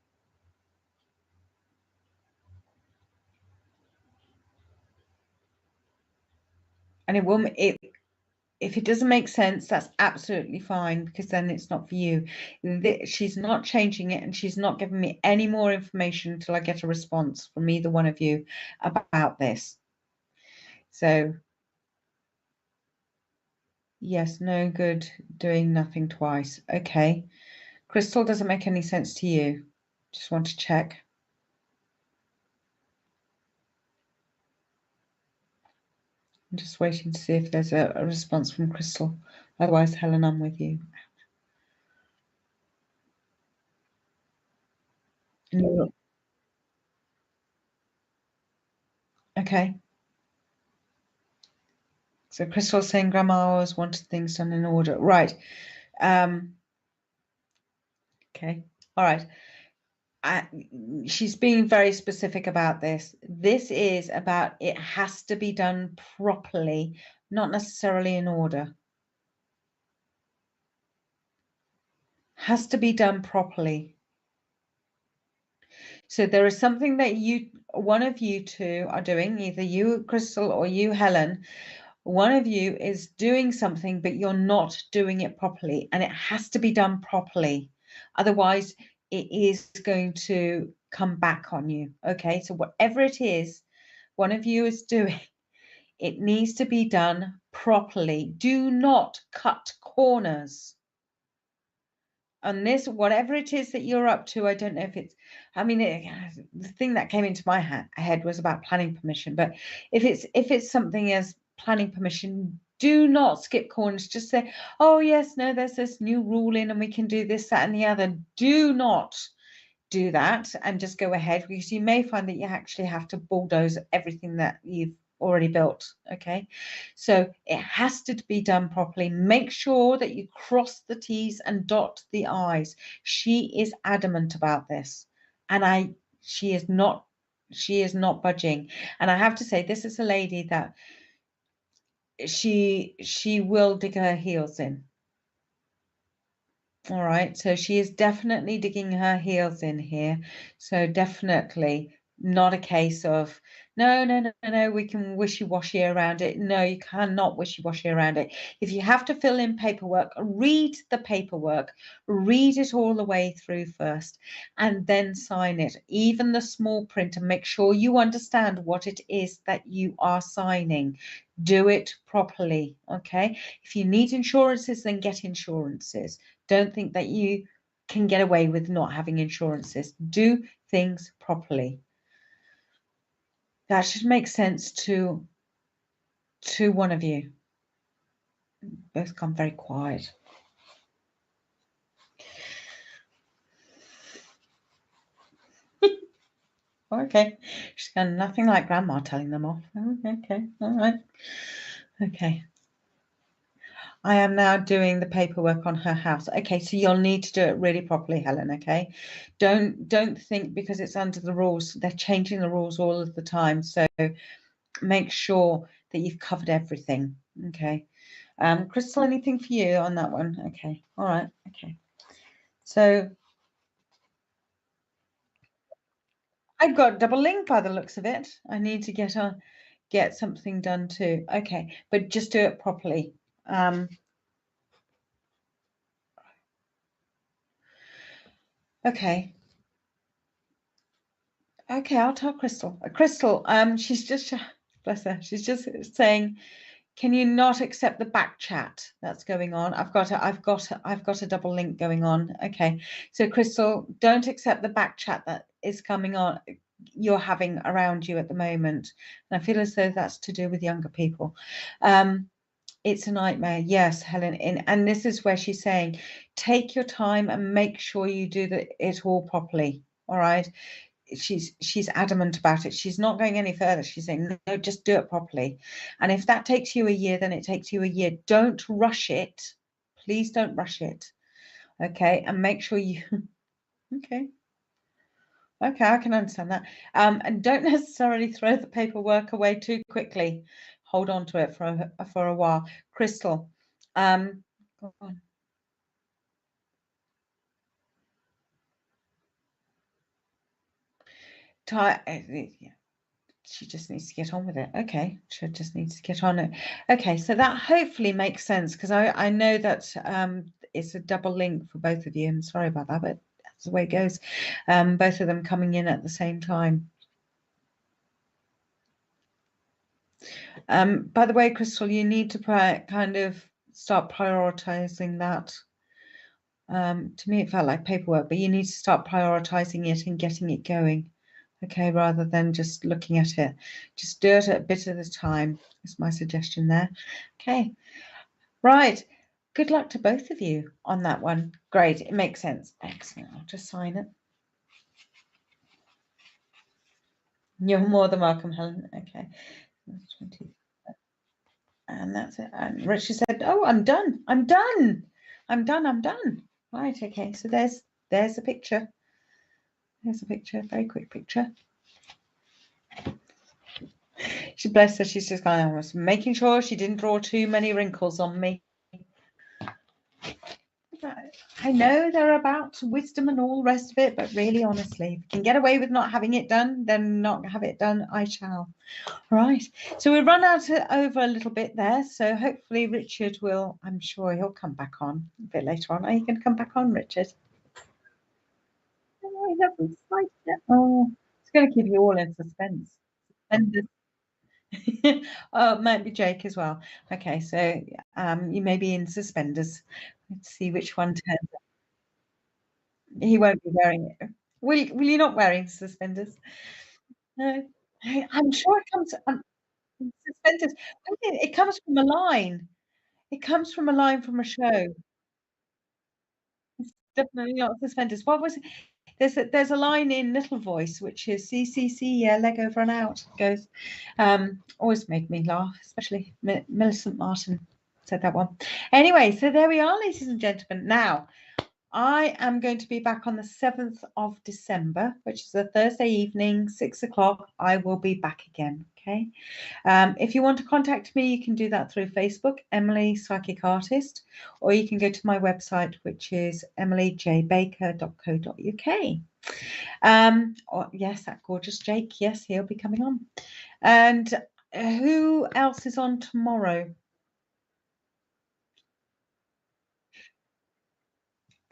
And if it doesn't make sense, that's absolutely fine, because then it's not for you. She's not changing it, and she's not giving me any more information until I get a response from either one of you about this. So yes, no good doing nothing twice. Okay. Crystal, doesn't make any sense to you. Just want to check. I'm just waiting to see if there's a response from Crystal. Otherwise, Helen, I'm with you. Okay. So Crystal's saying Grandma always wanted things done in order. Right. Okay. All right. She's being very specific about this. This is about it has to be done properly, not necessarily in order. Has to be done properly. So there is something that one of you two are doing, either you, Crystal, or you, Helen. One of you is doing something, but you're not doing it properly, and it has to be done properly. Otherwise, it is going to come back on you. Okay, so whatever it is, one of you is doing, it needs to be done properly. Do not cut corners on this, whatever it is that you're up to. I don't know if it's, I mean, the thing that came into my head was about planning permission, but if it's something as planning permission, do not skip corners. Just say, oh yes, no, there's this new rule in and we can do this, that and the other. Do not do that and just go ahead, because you may find that you actually have to bulldoze everything that you've already built. Okay, so it has to be done properly. Make sure that you cross the T's and dot the I's. She is adamant about this, and she is not budging. And I have to say, this is a lady that she will dig her heels in. All right, so she is definitely digging her heels in here. So definitely not a case of, no, we can wishy-washy around it. No, you cannot wishy-washy around it. If you have to fill in paperwork, read the paperwork, read it all the way through first, and then sign it, even the small print, and make sure you understand what it is that you are signing. Do it properly, okay? If you need insurances, then get insurances. Don't think that you can get away with not having insurances. Do things properly. That should make sense to one of you. Both gone very quiet. Okay, she's gone nothing like Grandma telling them off. Okay, all right. Okay. I am now doing the paperwork on her house. Okay, so you'll need to do it really properly, Helen, okay? Don't think because it's under the rules. They're changing the rules all of the time. So make sure that you've covered everything, okay? Crystal, anything for you on that one? Okay, all right, okay. So I've got double link by the looks of it. I need to get something done too. Okay, but just do it properly. Okay. Okay, I'll tell Crystal. Crystal, she's just, bless her, she's just saying, can you not accept the back chat that's going on? I've got a double link going on. Okay, so Crystal, don't accept the back chat that is coming on, you're having around you at the moment. And I feel as though that's to do with younger people. It's a nightmare. Yes, Helen. And this is where she's saying, take your time and make sure you do it all properly. All right. She's adamant about it. She's not going any further. She's saying, no, just do it properly. And if that takes you a year, then it takes you a year. Don't rush it. Please don't rush it. Okay. And make sure you, okay, I can understand that. And don't necessarily throw the paperwork away too quickly. Hold on to it for a while. Crystal, go on. She just needs to get on with it. Okay, she just needs to get on it. Okay, so that hopefully makes sense, because I know that it's a double link for both of you. I'm sorry about that, but that's the way it goes. Both of them coming in at the same time. By the way, Crystal, you need to kind of start prioritizing that. To me, it felt like paperwork, but you need to start prioritizing it and getting it going. Okay, rather than just looking at it. Just do it a bit at a time. That's my suggestion there. Okay, right. Good luck to both of you on that one. Great, it makes sense. Excellent. I'll just sign it. You're more than welcome, Helen. Okay. That's 20. And that's it. And Richard said, "Oh, I'm done. I'm done. I'm done. I'm done." Right. Okay. So there's a picture. There's a picture. Very quick picture. She bless her. She's just kind of was making sure she didn't draw too many wrinkles on me. I know they're about wisdom and all the rest of it, but really, honestly, if you can get away with not having it done, then not have it done, I shall. Right. So we run out over a little bit there. So hopefully Richard will, I'm sure he'll come back on a bit later on. Are you going to come back on, Richard? Oh, he hasn't started yet. Oh, it's going to keep you all in suspense. Oh, it might be Jake as well. Okay, so you may be in suspenders. Let's see which one turns up. He won't be wearing it. Will you not wearing suspenders? No. I'm sure it comes on suspenders. It comes from a line. It comes from a line from a show. It's definitely not suspenders. What was it? There's a line in Little Voice which is CCC, yeah, leg over and out. Goes, always made me laugh, especially Millicent Martin said that one. Anyway, so there we are, ladies and gentlemen. Now, I am going to be back on the 7th of December, which is a Thursday evening, 6 o'clock. I will be back again. Okay. If you want to contact me, you can do that through Facebook, Emily Psychic Artist, or you can go to my website, which is emilyjbaker.co.uk. Or, yes, that gorgeous Jake. Yes, he'll be coming on. And who else is on tomorrow?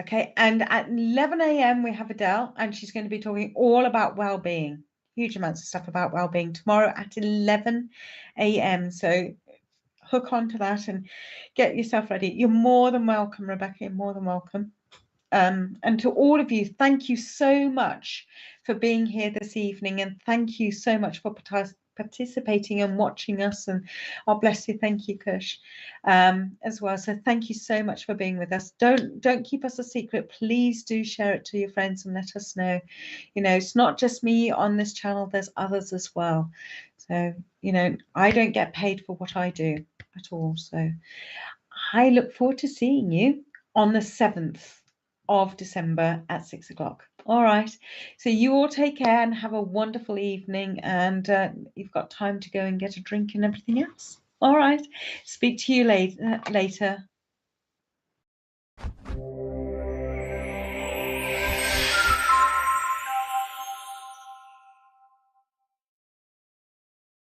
Okay, and at 11 a.m. we have Adele, and she's going to be talking all about well-being. Huge amounts of stuff about well-being tomorrow at 11 a.m. So hook on to that and get yourself ready. You're more than welcome, Rebecca. You're more than welcome. And to all of you, thank you so much for being here this evening, and thank you so much for participating and watching us. And oh, bless you, thank you, Kush, as well. So thank you so much for being with us. Don't keep us a secret. Please do share it to your friends and let us know. You know, it's not just me on this channel. There's others as well. So you know, I don't get paid for what I do at all. So I look forward to seeing you on the 7th of December at 6 o'clock. All right. So you all take care and have a wonderful evening. And you've got time to go and get a drink and everything else. All right. Speak to you later.